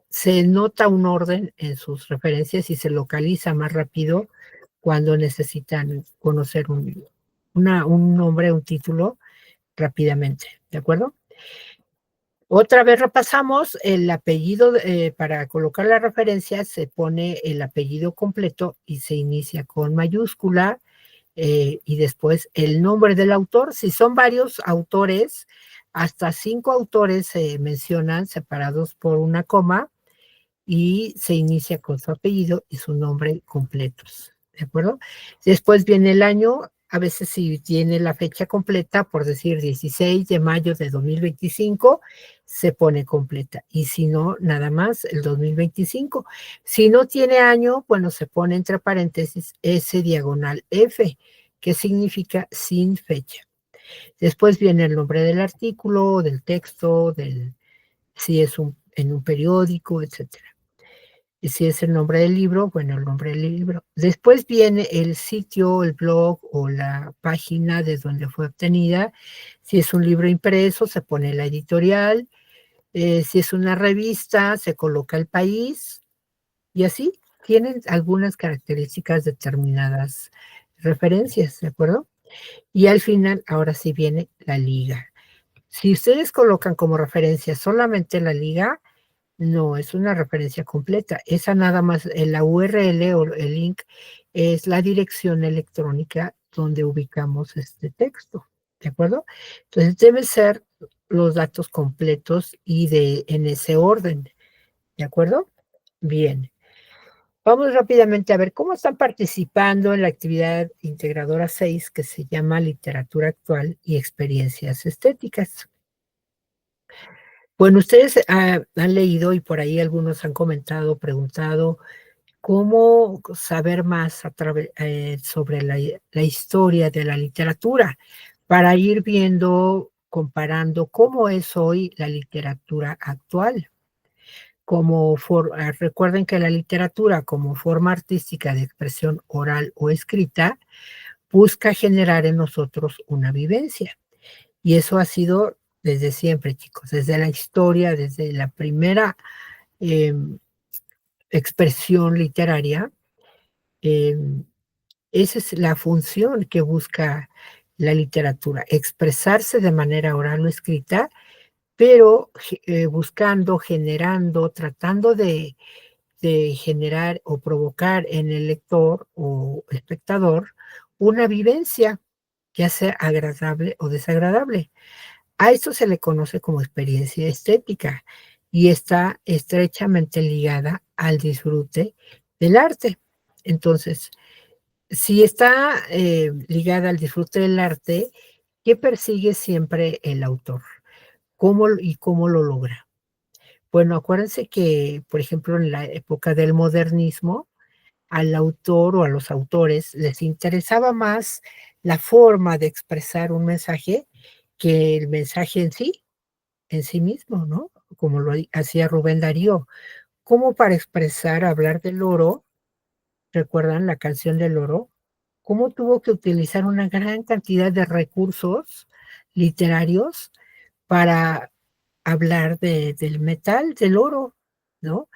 se nota un orden en sus referencias y se localiza más rápido cuando necesitan conocer un nombre, un título rápidamente, ¿de acuerdo? Otra vez repasamos el apellido, para colocar la referencia se pone el apellido completo y se inicia con mayúscula, y después el nombre del autor. Si son varios autores, hasta 5 autores se mencionan separados por una coma y se inicia con su apellido y su nombre completos, ¿de acuerdo? Después viene el año a veces si tiene la fecha completa, por decir 16 de mayo de 2025, se pone completa. Y si no, nada más el 2025. Si no tiene año, bueno, se pone entre paréntesis S diagonal F, que significa sin fecha. Después viene el nombre del artículo, del texto, si es en un periódico, etcétera. Y si es el nombre del libro, bueno, el nombre del libro. Después viene el sitio, el blog o la página de donde fue obtenida. Si es un libro impreso, se pone la editorial. Si es una revista, se coloca el país. Y así tienen algunas características determinadas, referencias, ¿de acuerdo? Y al final, ahora sí viene la liga. Si ustedes colocan como referencia solamente la liga, no, es una referencia completa. Esa nada más, la URL o el link es la dirección electrónica donde ubicamos este texto, ¿de acuerdo? Entonces deben ser los datos completos y en ese orden, ¿de acuerdo? Bien. Vamos rápidamente a ver cómo están participando en la actividad integradora 6 que se llama Literatura Actual y Experiencias Estéticas. Bueno, ustedes han leído y por ahí algunos han comentado, preguntado, cómo saber más sobre la historia de la literatura para ir viendo, comparando cómo es hoy la literatura actual. Recuerden que la literatura como forma artística de expresión oral o escrita busca generar en nosotros una vivencia. Y eso ha sido desde siempre, chicos, desde la historia, desde la primera em, expresión literaria. em, Esa es la función que busca la literatura, expresarse de manera oral o escrita, pero buscando, generando, tratando de generar o provocar en el lector o espectador una vivencia, ya sea agradable o desagradable. A esto se le conoce como experiencia estética y está estrechamente ligada al disfrute del arte. Entonces, si está ligada al disfrute del arte, ¿qué persigue siempre el autor? ¿Cómo lo logra? Bueno, acuérdense que, por ejemplo, en la época del modernismo, al autor o a los autores les interesaba más la forma de expresar un mensaje que el mensaje en sí mismo, ¿no? Como lo hacía Rubén Darío. Como para expresar, hablar del oro, ¿recuerdan la canción del oro? Cómo tuvo que utilizar una gran cantidad de recursos literarios para hablar del metal, del oro, ¿no?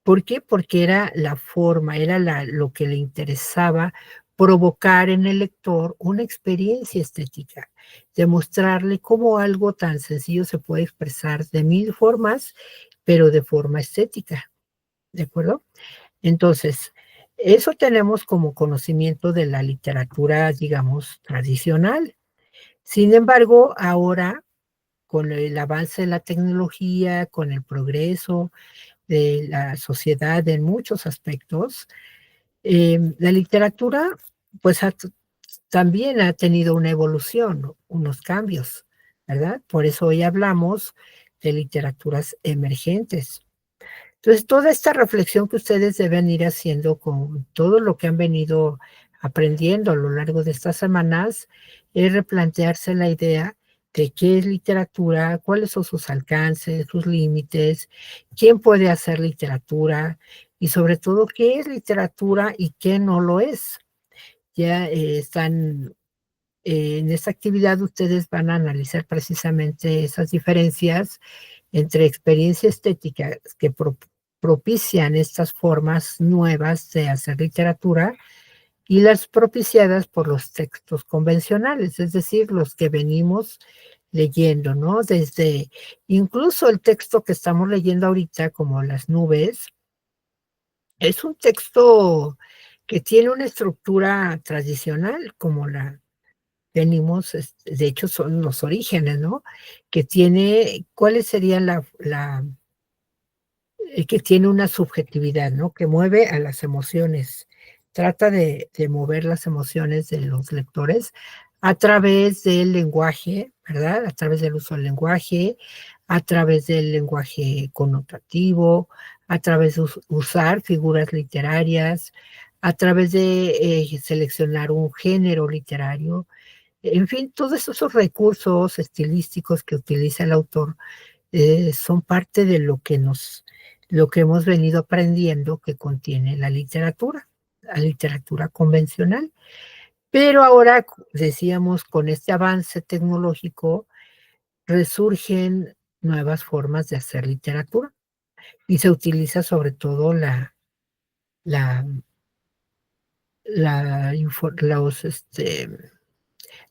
¿Por qué? Porque era la forma, era lo que le interesaba provocar en el lector una experiencia estética, demostrarle cómo algo tan sencillo se puede expresar de mil formas, pero de forma estética, ¿de acuerdo? Entonces, eso tenemos como conocimiento de la literatura, digamos, tradicional. Sin embargo, ahora, con el avance de la tecnología, con el progreso de la sociedad en muchos aspectos, la literatura, pues, también ha tenido una evolución, ¿no? Unos cambios, ¿verdad? Por eso hoy hablamos de literaturas emergentes. Entonces, toda esta reflexión que ustedes deben ir haciendo con todo lo que han venido aprendiendo a lo largo de estas semanas, es replantearse la idea de qué es literatura, cuáles son sus alcances, sus límites, quién puede hacer literatura y sobre todo qué es literatura y qué no lo es. Ya están en esta actividad ustedes van a analizar precisamente esas diferencias entre experiencia estética que propician estas formas nuevas de hacer literatura y las propiciadas por los textos convencionales, es decir, los que venimos leyendo, ¿no? Desde incluso el texto que estamos leyendo ahorita, como Las nubes, es un texto que tiene una estructura tradicional, como la venimos, de hecho, son los orígenes, ¿no? Que tiene, ¿cuáles serían que tiene una subjetividad, ¿no? Que mueve a las emociones, trata de mover las emociones de los lectores a través del lenguaje, ¿verdad? A través del uso del lenguaje, a través del lenguaje connotativo, a través de usar figuras literarias, a través de seleccionar un género literario, en fin, todos esos recursos estilísticos que utiliza el autor son parte de lo que hemos venido aprendiendo que contiene la literatura convencional. Pero ahora, decíamos, con este avance tecnológico, resurgen nuevas formas de hacer literatura y se utiliza sobre todo la, los,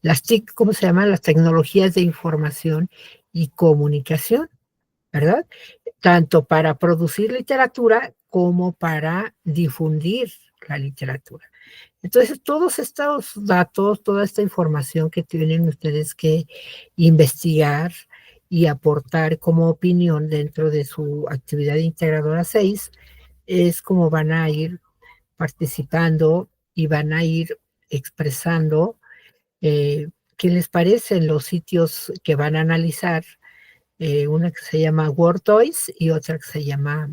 las TIC, ¿cómo se llaman? Las tecnologías de información y comunicación, ¿verdad? Tanto para producir literatura como para difundir la literatura. Entonces, todos estos datos, toda esta información que tienen ustedes que investigar y aportar como opinión dentro de su actividad integradora 6, es como van a ir participando y van a ir expresando qué les parecen los sitios que van a analizar, una que se llama Word Toys y otra que se llama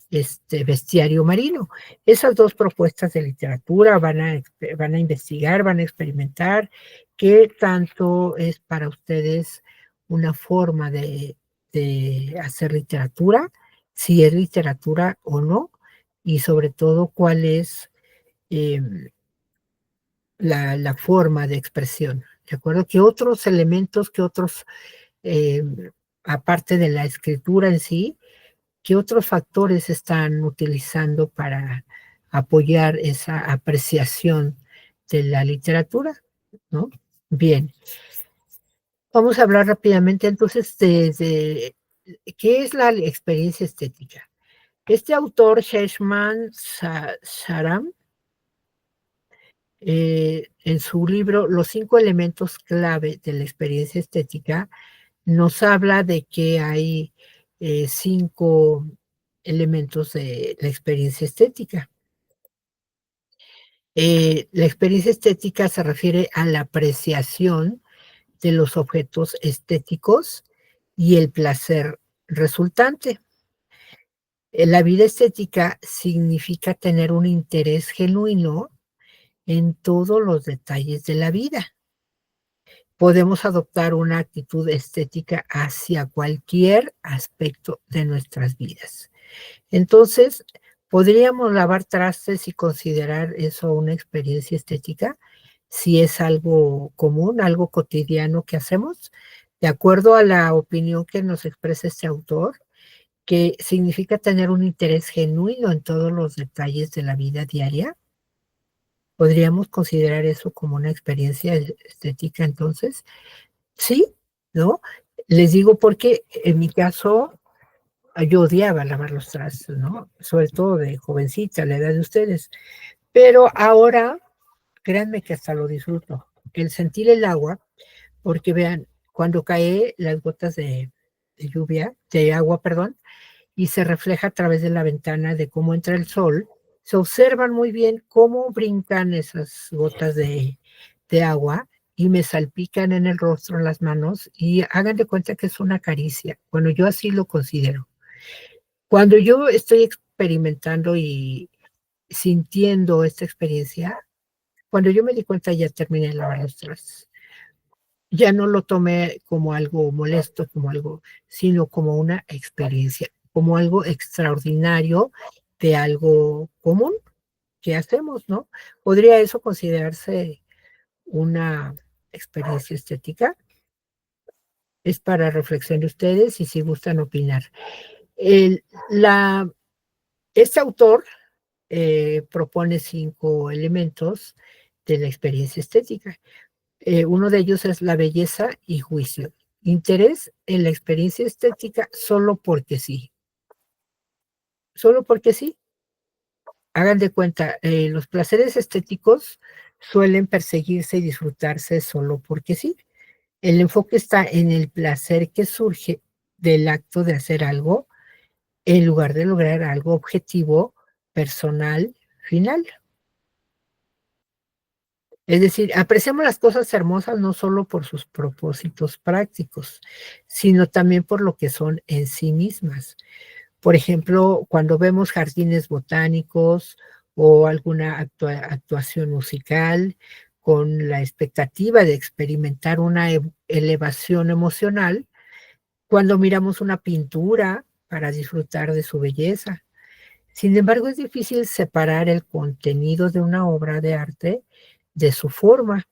Bestiario Marino. Esas dos propuestas de literatura van a investigar, van a experimentar qué tanto es para ustedes una forma de hacer literatura, si es literatura o no, y sobre todo cuál es eh, la forma de expresión. ¿De acuerdo? ¿Qué otros elementos, qué otros, eh, aparte de la escritura en sí, qué otros factores están utilizando para apoyar esa apreciación de la literatura? ¿No? Bien, vamos a hablar rápidamente entonces de qué es la experiencia estética. Este autor, Hershman Sharam, en su libro Los 5 elementos clave de la experiencia estética, nos habla de que hay 5 elementos de la experiencia estética. La experiencia estética se refiere a la apreciación de los objetos estéticos y el placer resultante. La vida estética significa tener un interés genuino en todos los detalles de la vida. Podemos adoptar una actitud estética hacia cualquier aspecto de nuestras vidas. Entonces, ¿podríamos lavar trastes y considerar eso una experiencia estética? Si es algo común, algo cotidiano que hacemos, de acuerdo a la opinión que nos expresa este autor, que significa tener un interés genuino en todos los detalles de la vida diaria. ¿Podríamos considerar eso como una experiencia estética entonces? Sí, ¿no? Les digo porque en mi caso yo odiaba lavar los trastes, ¿no? Sobre todo de jovencita, la edad de ustedes. Pero ahora, créanme que hasta lo disfruto. El sentir el agua, porque vean, cuando cae las gotas de lluvia, de agua, perdón, y se refleja a través de la ventana de cómo entra el sol, se observan muy bien cómo brincan esas gotas de agua y me salpican en el rostro, en las manos, y hagan de cuenta que es una caricia. Bueno, yo así lo considero. Cuando yo estoy experimentando y sintiendo esta experiencia, cuando yo me di cuenta ya terminé de lavar los trastes. Ya no lo tomé como algo molesto, como algo, sino como una experiencia, como algo extraordinario de algo común que hacemos, ¿no? ¿Podría eso considerarse una experiencia estética? Es para reflexión de ustedes y si gustan opinar. El, la, este autor propone 5 elementos de la experiencia estética. Uno de ellos es la belleza y juicio. Interés en la experiencia estética solo porque sí. Solo porque sí. Hagan de cuenta, los placeres estéticos suelen perseguirse y disfrutarse solo porque sí. El enfoque está en el placer que surge del acto de hacer algo en lugar de lograr algo objetivo, personal, final. Es decir, apreciamos las cosas hermosas no solo por sus propósitos prácticos, sino también por lo que son en sí mismas. Por ejemplo, cuando vemos jardines botánicos o alguna actuación musical con la expectativa de experimentar una elevación emocional, cuando miramos una pintura para disfrutar de su belleza. Sin embargo, es difícil separar el contenido de una obra de arte de su forma.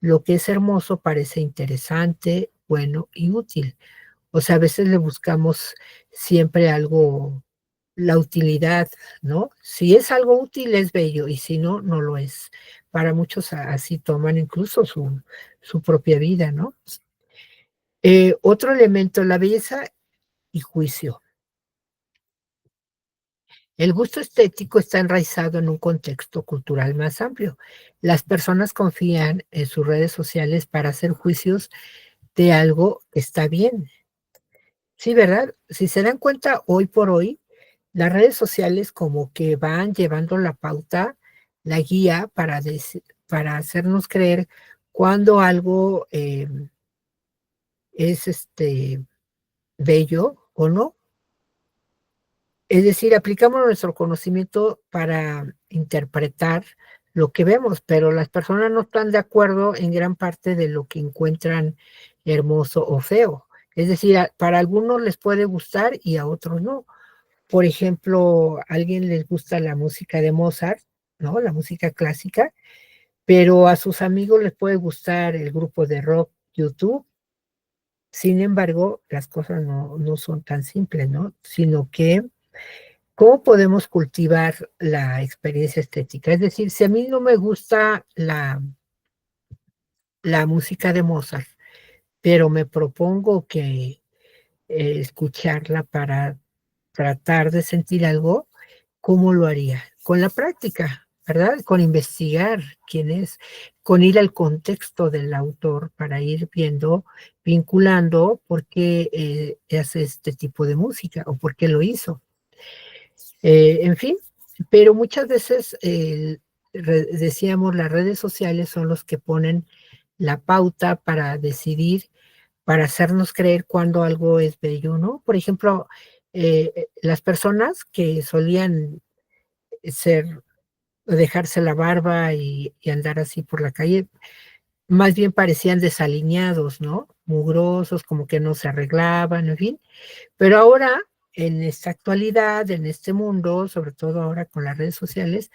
Lo que es hermoso parece interesante, bueno y útil. O sea, a veces le buscamos siempre algo, la utilidad, ¿no? Si es algo útil, es bello, y si no, no lo es. Para muchos así toman incluso su propia vida, ¿no? Otro elemento, la belleza y juicio. El gusto estético está enraizado en un contexto cultural más amplio. Las personas confían en sus redes sociales para hacer juicios de algo que está bien. Sí, ¿verdad? Si se dan cuenta, hoy por hoy, las redes sociales como que van llevando la pauta, la guía para hacernos creer cuando algo es bello o no. Es decir, aplicamos nuestro conocimiento para interpretar lo que vemos, pero las personas no están de acuerdo en gran parte de lo que encuentran hermoso o feo. Es decir, para algunos les puede gustar y a otros no. Por ejemplo, a alguien les gusta la música de Mozart, ¿no? La música clásica, pero a sus amigos les puede gustar el grupo de rock YouTube. Sin embargo, las cosas no son tan simples, ¿no? Sino que ¿cómo podemos cultivar la experiencia estética? Es decir, si a mí no me gusta la música de Mozart, pero me propongo que escucharla para tratar de sentir algo, ¿cómo lo haría? Con la práctica, ¿verdad? Con investigar quién es, con ir al contexto del autor para ir viendo, vinculando por qué hace este tipo de música o por qué lo hizo. En fin, pero muchas veces, decíamos, las redes sociales son los que ponen la pauta para decidir, para hacernos creer cuando algo es bello, ¿no? Por ejemplo, las personas que solían ser, dejarse la barba y andar así por la calle, más bien parecían desaliñados, ¿no? Mugrosos, como que no se arreglaban, en fin. Pero ahora, en esta actualidad, en este mundo, sobre todo ahora con las redes sociales,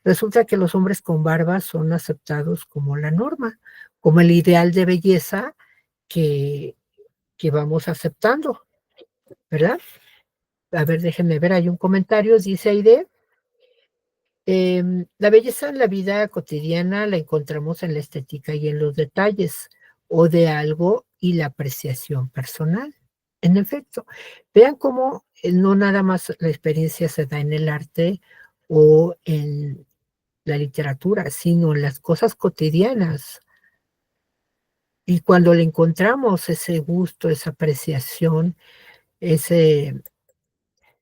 resulta que los hombres con barba son aceptados como la norma, como el ideal de belleza que, que vamos aceptando, ¿verdad? A ver, déjenme ver, hay un comentario, dice Aide, la belleza en la vida cotidiana la encontramos en la estética y en los detalles, o de algo y la apreciación personal. En efecto, vean cómo no nada más la experiencia se da en el arte o en la literatura, sino en las cosas cotidianas. Y cuando le encontramos ese gusto, esa apreciación, ese,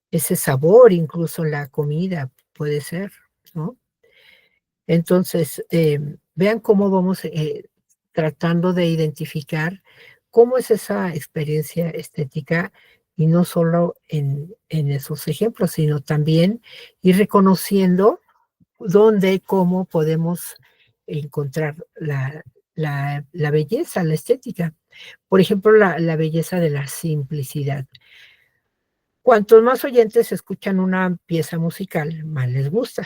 ese sabor, incluso en la comida, puede ser, ¿no? Entonces, vean cómo vamos tratando de identificar cómo es esa experiencia estética y no solo en esos ejemplos, sino también ir reconociendo dónde, cómo podemos encontrar la belleza, la estética. Por ejemplo, la belleza de la simplicidad. Cuantos más oyentes escuchan una pieza musical, más les gusta.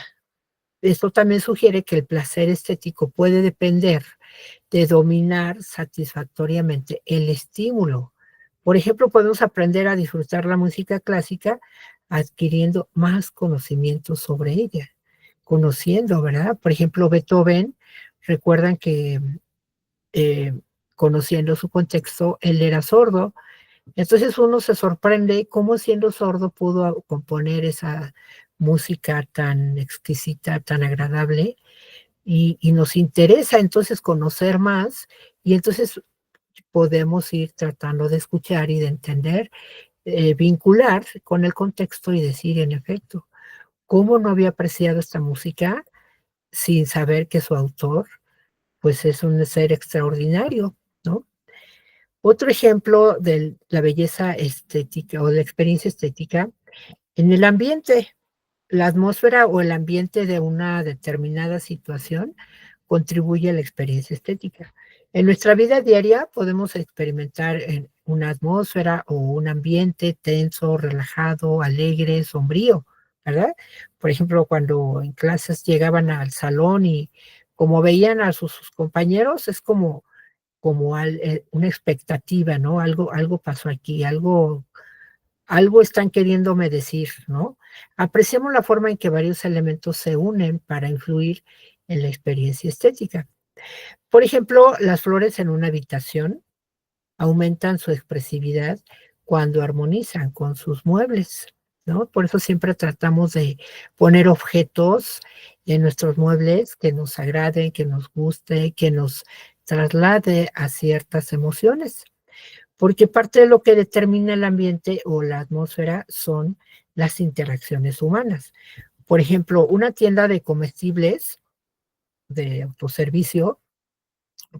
Esto también sugiere que el placer estético puede depender de dominar satisfactoriamente el estímulo. Por ejemplo, podemos aprender a disfrutar la música clásica adquiriendo más conocimiento sobre ella, conociendo, ¿verdad? Por ejemplo, Beethoven, recuerdan que eh, conociendo su contexto, él era sordo. Entonces uno se sorprende cómo siendo sordo pudo componer esa música tan exquisita, tan agradable, y nos interesa entonces conocer más, y entonces podemos ir tratando de escuchar y de entender, vincular con el contexto y decir, en efecto, ¿cómo no había apreciado esta música sin saber que su autor pues es un ser extraordinario, ¿no? Otro ejemplo de la belleza estética o de la experiencia estética en el ambiente. La atmósfera o el ambiente de una determinada situación contribuye a la experiencia estética. En nuestra vida diaria podemos experimentar en una atmósfera o un ambiente tenso, relajado, alegre, sombrío, ¿verdad? Por ejemplo, cuando en clases llegaban al salón y como veían a sus compañeros, es como una expectativa, ¿no? Algo pasó aquí, algo están queriéndome decir, ¿no? Apreciamos la forma en que varios elementos se unen para influir en la experiencia estética. Por ejemplo, las flores en una habitación aumentan su expresividad cuando armonizan con sus muebles, ¿no? Por eso siempre tratamos de poner objetos en nuestros muebles que nos agraden, que nos guste, que nos traslade a ciertas emociones. Porque parte de lo que determina el ambiente o la atmósfera son las interacciones humanas. Por ejemplo, una tienda de comestibles de autoservicio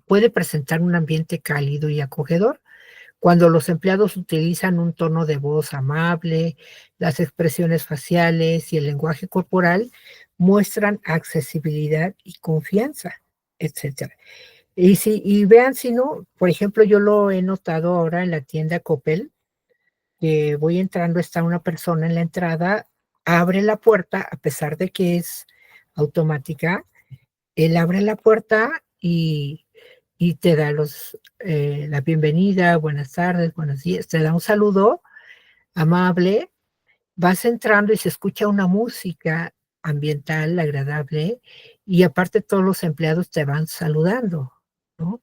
puede presentar un ambiente cálido y acogedor cuando los empleados utilizan un tono de voz amable, las expresiones faciales y el lenguaje corporal muestran accesibilidad y confianza, etcétera. Y vean si no, por ejemplo, yo lo he notado ahora en la tienda Coppel, que voy entrando, está una persona en la entrada, abre la puerta, a pesar de que es automática, él abre la puerta y te da la bienvenida, buenas tardes, buenos días, te da un saludo amable, vas entrando y se escucha una música ambiental agradable y aparte todos los empleados te van saludando, ¿no?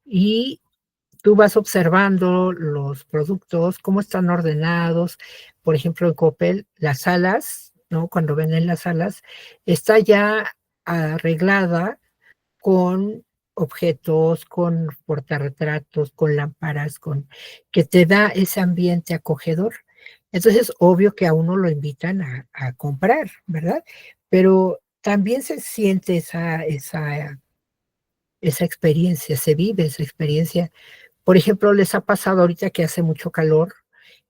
Y tú vas observando los productos, cómo están ordenados. Por ejemplo, en Coppel, las salas, ¿no? Cuando venden las salas, está ya arreglada con objetos, con portarretratos, con lámparas, que te da ese ambiente acogedor. Entonces, obvio que a uno lo invitan a comprar, ¿verdad? Pero también se siente esa experiencia, se vive esa experiencia. Por ejemplo, les ha pasado ahorita que hace mucho calor,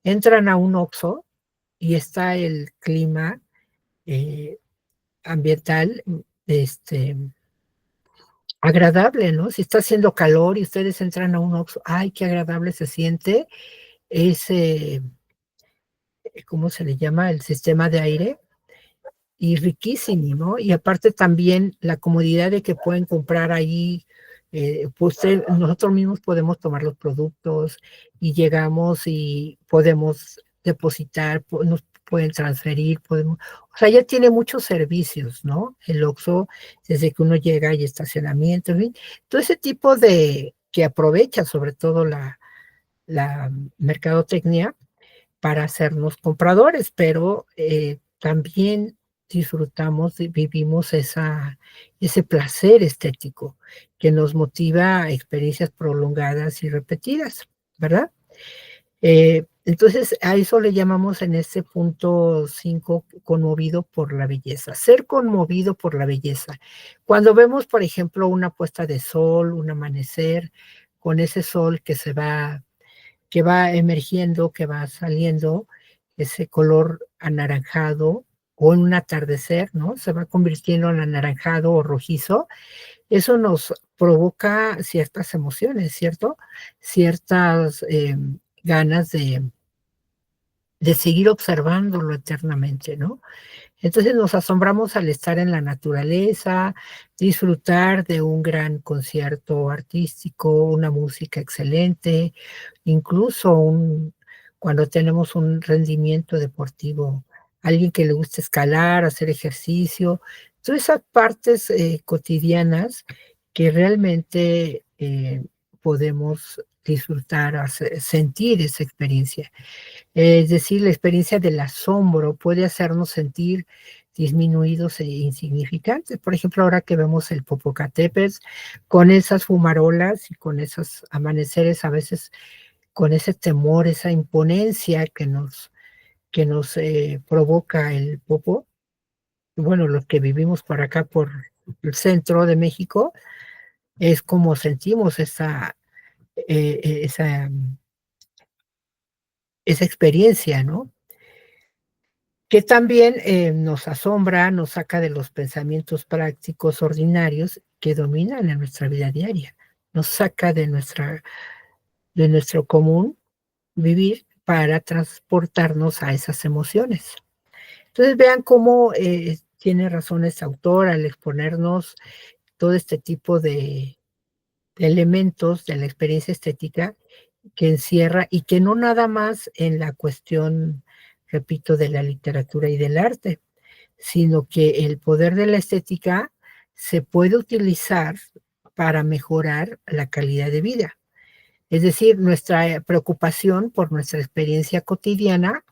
entran a un Oxxo y está el clima eh, ambiental, agradable, ¿no? Si está haciendo calor y ustedes entran a un Oxxo, ay, qué agradable se siente ese, ¿cómo se le llama? El sistema de aire y riquísimo, ¿no? Y aparte también la comodidad de que pueden comprar ahí, pues nosotros mismos podemos tomar los productos y llegamos y podemos depositar, nos pueden transferir, podemos, o sea, ya tiene muchos servicios, ¿no? El Oxxo, desde que uno llega hay estacionamiento, en fin, todo ese tipo de, que aprovecha sobre todo la mercadotecnia, para hacernos compradores, pero también disfrutamos y vivimos ese placer estético que nos motiva a experiencias prolongadas y repetidas, ¿verdad? Entonces, a eso le llamamos en este punto 5 conmovido por la belleza, ser conmovido por la belleza. Cuando vemos, por ejemplo, una puesta de sol, un amanecer, con ese sol que va emergiendo, que va saliendo, ese color anaranjado, o en un atardecer, ¿no? Se va convirtiendo en anaranjado o rojizo. Eso nos provoca ciertas emociones, ¿cierto? Ciertas ganas de seguir observándolo eternamente, ¿no? Entonces nos asombramos al estar en la naturaleza, disfrutar de un gran concierto artístico, una música excelente, incluso cuando tenemos un rendimiento deportivo, alguien que le gusta escalar, hacer ejercicio, todas esas partes cotidianas que realmente podemos disfrutar, sentir esa experiencia. Es decir, la experiencia del asombro puede hacernos sentir disminuidos e insignificantes. Por ejemplo, ahora que vemos el Popocatépetl con esas fumarolas y con esos amaneceres, a veces con ese temor, esa imponencia que nos provoca el Popo, bueno, los que vivimos por acá, por el centro de México, es como sentimos esa, esa experiencia, ¿no? Que también nos asombra, nos saca de los pensamientos prácticos ordinarios que dominan en nuestra vida diaria, nos saca de nuestro común vivir para transportarnos a esas emociones. Entonces vean cómo tiene razón este autor al exponernos todo este tipo de elementos de la experiencia estética que encierra y que no nada más en la cuestión, repito, de la literatura y del arte, sino que el poder de la estética se puede utilizar para mejorar la calidad de vida. Es decir, nuestra preocupación por nuestra experiencia cotidiana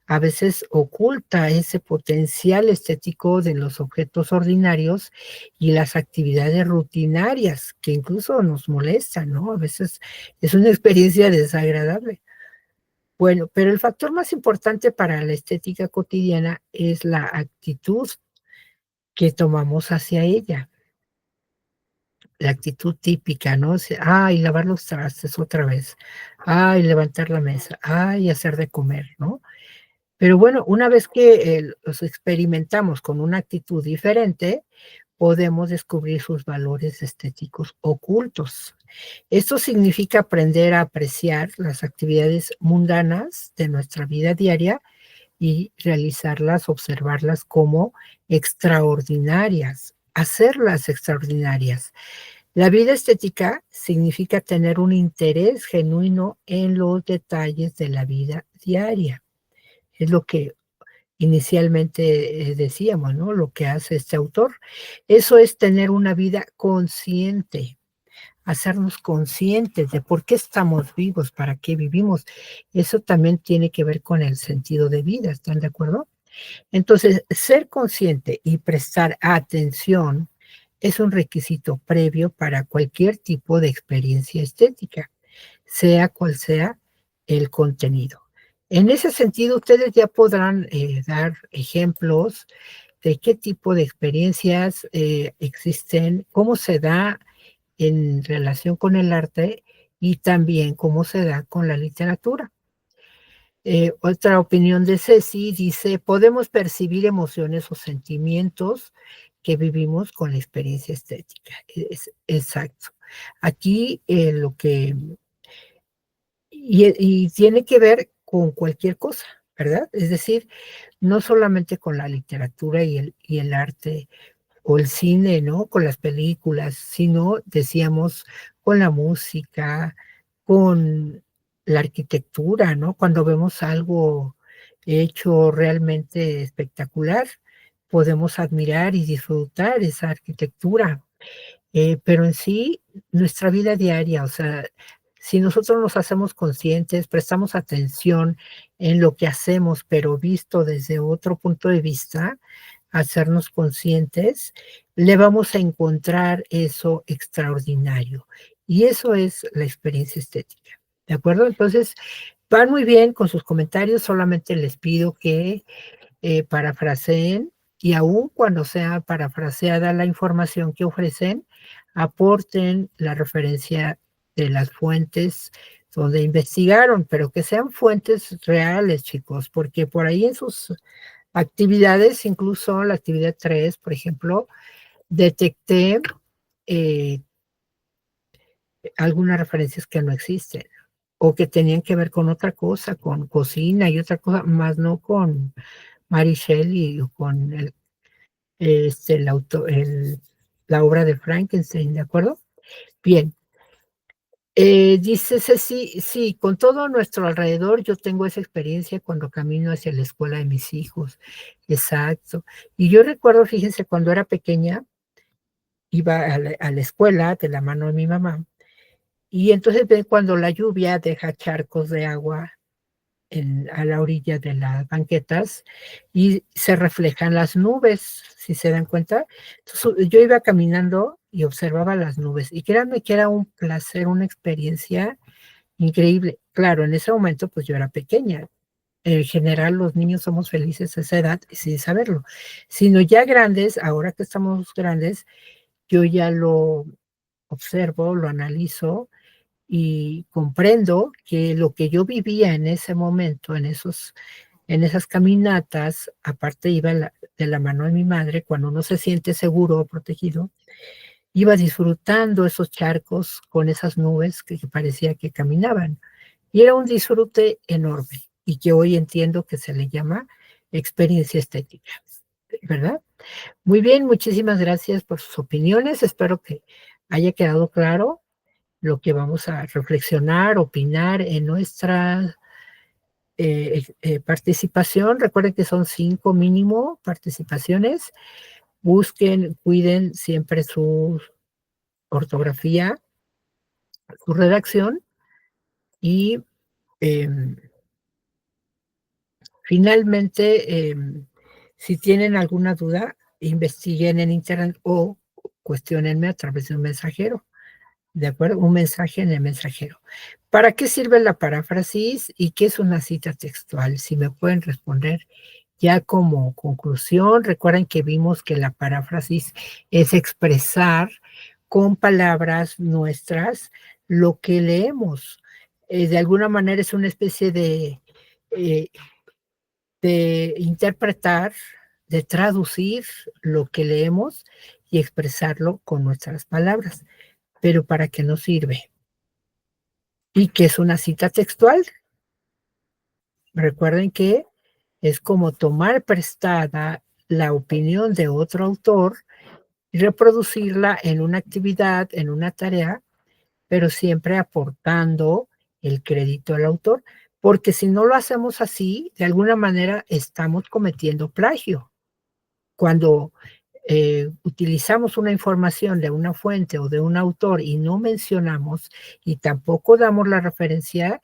a veces oculta ese potencial estético de los objetos ordinarios y las actividades rutinarias que incluso nos molestan, ¿no? A veces es una experiencia desagradable. Bueno, pero el factor más importante para la estética cotidiana es la actitud que tomamos hacia ella, la actitud típica, ¿no? Ay, lavar los trastes otra vez, ay, levantar la mesa, ay, hacer de comer, ¿no? Pero bueno, una vez que los experimentamos con una actitud diferente, podemos descubrir sus valores estéticos ocultos. Esto significa aprender a apreciar las actividades mundanas de nuestra vida diaria y realizarlas, observarlas como extraordinarias, hacerlas extraordinarias. La vida estética significa tener un interés genuino en los detalles de la vida diaria. Es lo que inicialmente decíamos, ¿no? Lo que hace este autor. Eso es tener una vida consciente, hacernos conscientes de por qué estamos vivos, para qué vivimos. Eso también tiene que ver con el sentido de vida, ¿están de acuerdo? Entonces, ser consciente y prestar atención es un requisito previo para cualquier tipo de experiencia estética, sea cual sea el contenido. En ese sentido, ustedes ya podrán dar ejemplos de qué tipo de experiencias existen, cómo se da en relación con el arte y también cómo se da con la literatura. Otra opinión de Ceci dice, podemos percibir emociones o sentimientos que vivimos con la experiencia estética. Exacto. Aquí lo que y tiene que ver con cualquier cosa, ¿verdad? Es decir, no solamente con la literatura y el arte o el cine, ¿no? Con las películas, sino, decíamos, con la música, con la arquitectura, ¿no? Cuando vemos algo hecho realmente espectacular, podemos admirar y disfrutar esa arquitectura. Pero en sí, nuestra vida diaria, o sea, si nosotros nos hacemos conscientes, prestamos atención en lo que hacemos, pero visto desde otro punto de vista, hacernos conscientes, le vamos a encontrar eso extraordinario. Y eso es la experiencia estética. ¿De acuerdo? Entonces, van muy bien con sus comentarios, solamente les pido que parafraseen y aun cuando sea parafraseada la información que ofrecen, aporten la referencia de las fuentes donde investigaron, pero que sean fuentes reales, chicos, porque por ahí en sus actividades, incluso la actividad 3, por ejemplo, detecté eh, algunas referencias que no existen o que tenían que ver con otra cosa, con cocina y otra cosa, más no con Mary Shelley o con el auto, la obra de Frankenstein, ¿de acuerdo? Bien, dice Ceci, sí, con todo nuestro alrededor yo tengo esa experiencia cuando camino hacia la escuela de mis hijos, exacto. Y yo recuerdo, fíjense, cuando era pequeña, iba a la escuela de la mano de mi mamá, y entonces ven cuando la lluvia deja charcos de agua a la orilla de las banquetas y se reflejan las nubes, si se dan cuenta. Entonces, yo iba caminando y observaba las nubes y créanme que era un placer, una experiencia increíble. Claro, en ese momento pues yo era pequeña. En general los niños somos felices a esa edad sin saberlo, sino ya grandes, ahora que estamos grandes, yo ya lo observo, lo analizo y comprendo que lo que yo vivía en ese momento, en esas caminatas, aparte iba de la mano de mi madre, cuando uno se siente seguro o protegido, iba disfrutando esos charcos con esas nubes que parecía que caminaban. Y era un disfrute enorme y que hoy entiendo que se le llama experiencia estética, ¿verdad? Muy bien, muchísimas gracias por sus opiniones. Espero que haya quedado claro lo que vamos a reflexionar, opinar en nuestra participación. Recuerden que son 5 mínimo participaciones. Busquen, cuiden siempre su ortografía, su redacción y em, finalmente, si tienen alguna duda, investiguen en internet o cuestionenme a través de un mensajero. ¿De acuerdo? Un mensaje en el mensajero. ¿Para qué sirve la paráfrasis y qué es una cita textual? Si me pueden responder ya como conclusión, recuerden que vimos que la paráfrasis es expresar con palabras nuestras lo que leemos. De alguna manera es una especie eh, de interpretar, de traducir lo que leemos y expresarlo con nuestras palabras. Pero ¿para qué nos sirve? ¿Y qué es una cita textual? Recuerden que es como tomar prestada la opinión de otro autor y reproducirla en una actividad, en una tarea, pero siempre aportando el crédito al autor, porque si no lo hacemos así, de alguna manera estamos cometiendo plagio. Cuando utilizamos una información de una fuente o de un autor y no mencionamos y tampoco damos la referencia,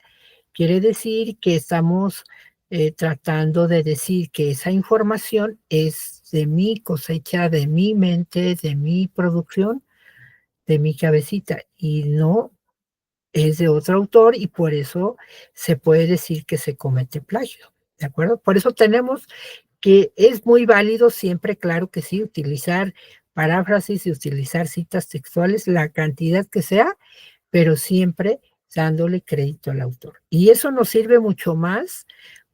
quiere decir que estamos tratando de decir que esa información es de mi cosecha, de mi mente, de mi producción, de mi cabecita, y no es de otro autor y por eso se puede decir que se comete plagio, ¿de acuerdo? Por eso tenemos que es muy válido siempre, claro que sí, utilizar paráfrasis y utilizar citas textuales, la cantidad que sea, pero siempre dándole crédito al autor. Y eso nos sirve mucho más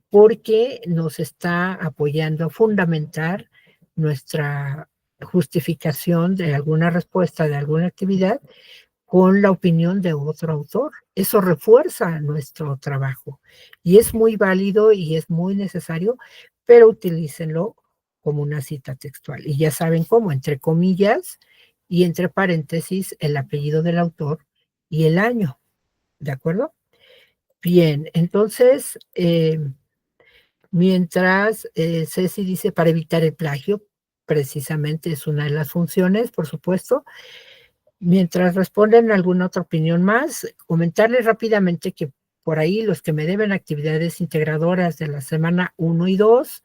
porque nos está apoyando a fundamentar nuestra justificación de alguna respuesta de alguna actividad con la opinión de otro autor. Eso refuerza nuestro trabajo y es muy válido y es muy necesario, pero utilícenlo como una cita textual. Y ya saben cómo, entre comillas y entre paréntesis, el apellido del autor y el año. ¿De acuerdo? Bien, entonces, mientras Ceci dice para evitar el plagio, precisamente es una de las funciones, por supuesto. Mientras responden alguna otra opinión más, comentarles rápidamente que por ahí los que me deben actividades integradoras de la semana 1 y 2,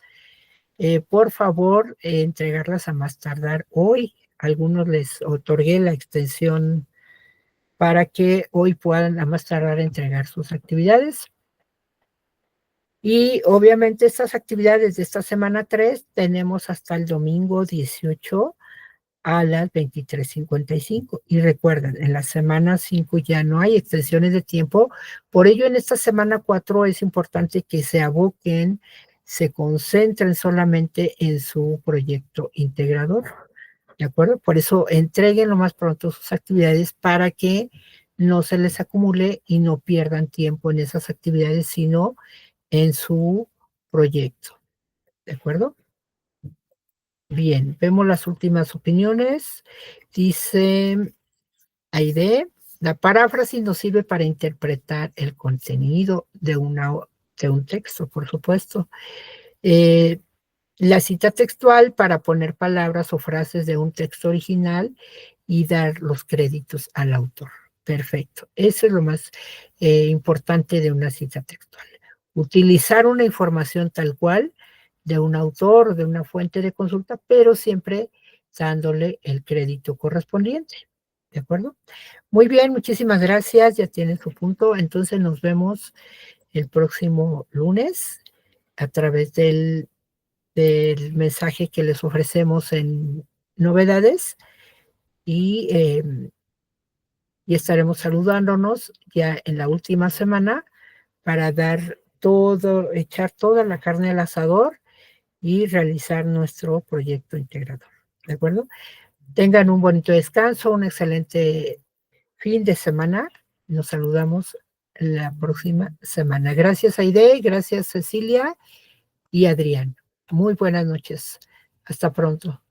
por favor, entregarlas a más tardar hoy. Algunos les otorgué la extensión para que hoy puedan a más tardar entregar sus actividades. Y obviamente estas actividades de esta semana 3 tenemos hasta el domingo 18 a las 23:55. Y recuerden, en la semana 5 ya no hay extensiones de tiempo. Por ello, en esta semana 4 es importante que se aboquen, se concentren solamente en su proyecto integrador. ¿De acuerdo? Por eso entreguen lo más pronto sus actividades para que no se les acumule y no pierdan tiempo en esas actividades, sino en su proyecto. ¿De acuerdo? Bien, vemos las últimas opiniones. Dice Aide, la paráfrasis nos sirve para interpretar el contenido de un texto, por supuesto. Eh, la cita textual para poner palabras o frases de un texto original y dar los créditos al autor. Perfecto. Eso es lo más importante de una cita textual. Utilizar una información tal cual de un autor o de una fuente de consulta, pero siempre dándole el crédito correspondiente. ¿De acuerdo? Muy bien, muchísimas gracias. Ya tienen su punto. Entonces nos vemos el próximo lunes a través del mensaje que les ofrecemos en novedades y y estaremos saludándonos ya en la última semana para echar toda la carne al asador y realizar nuestro proyecto integrador. ¿De acuerdo? Tengan un bonito descanso, un excelente fin de semana. Nos saludamos la próxima semana. Gracias, Aide, gracias, Cecilia y Adrián. Muy buenas noches. Hasta pronto.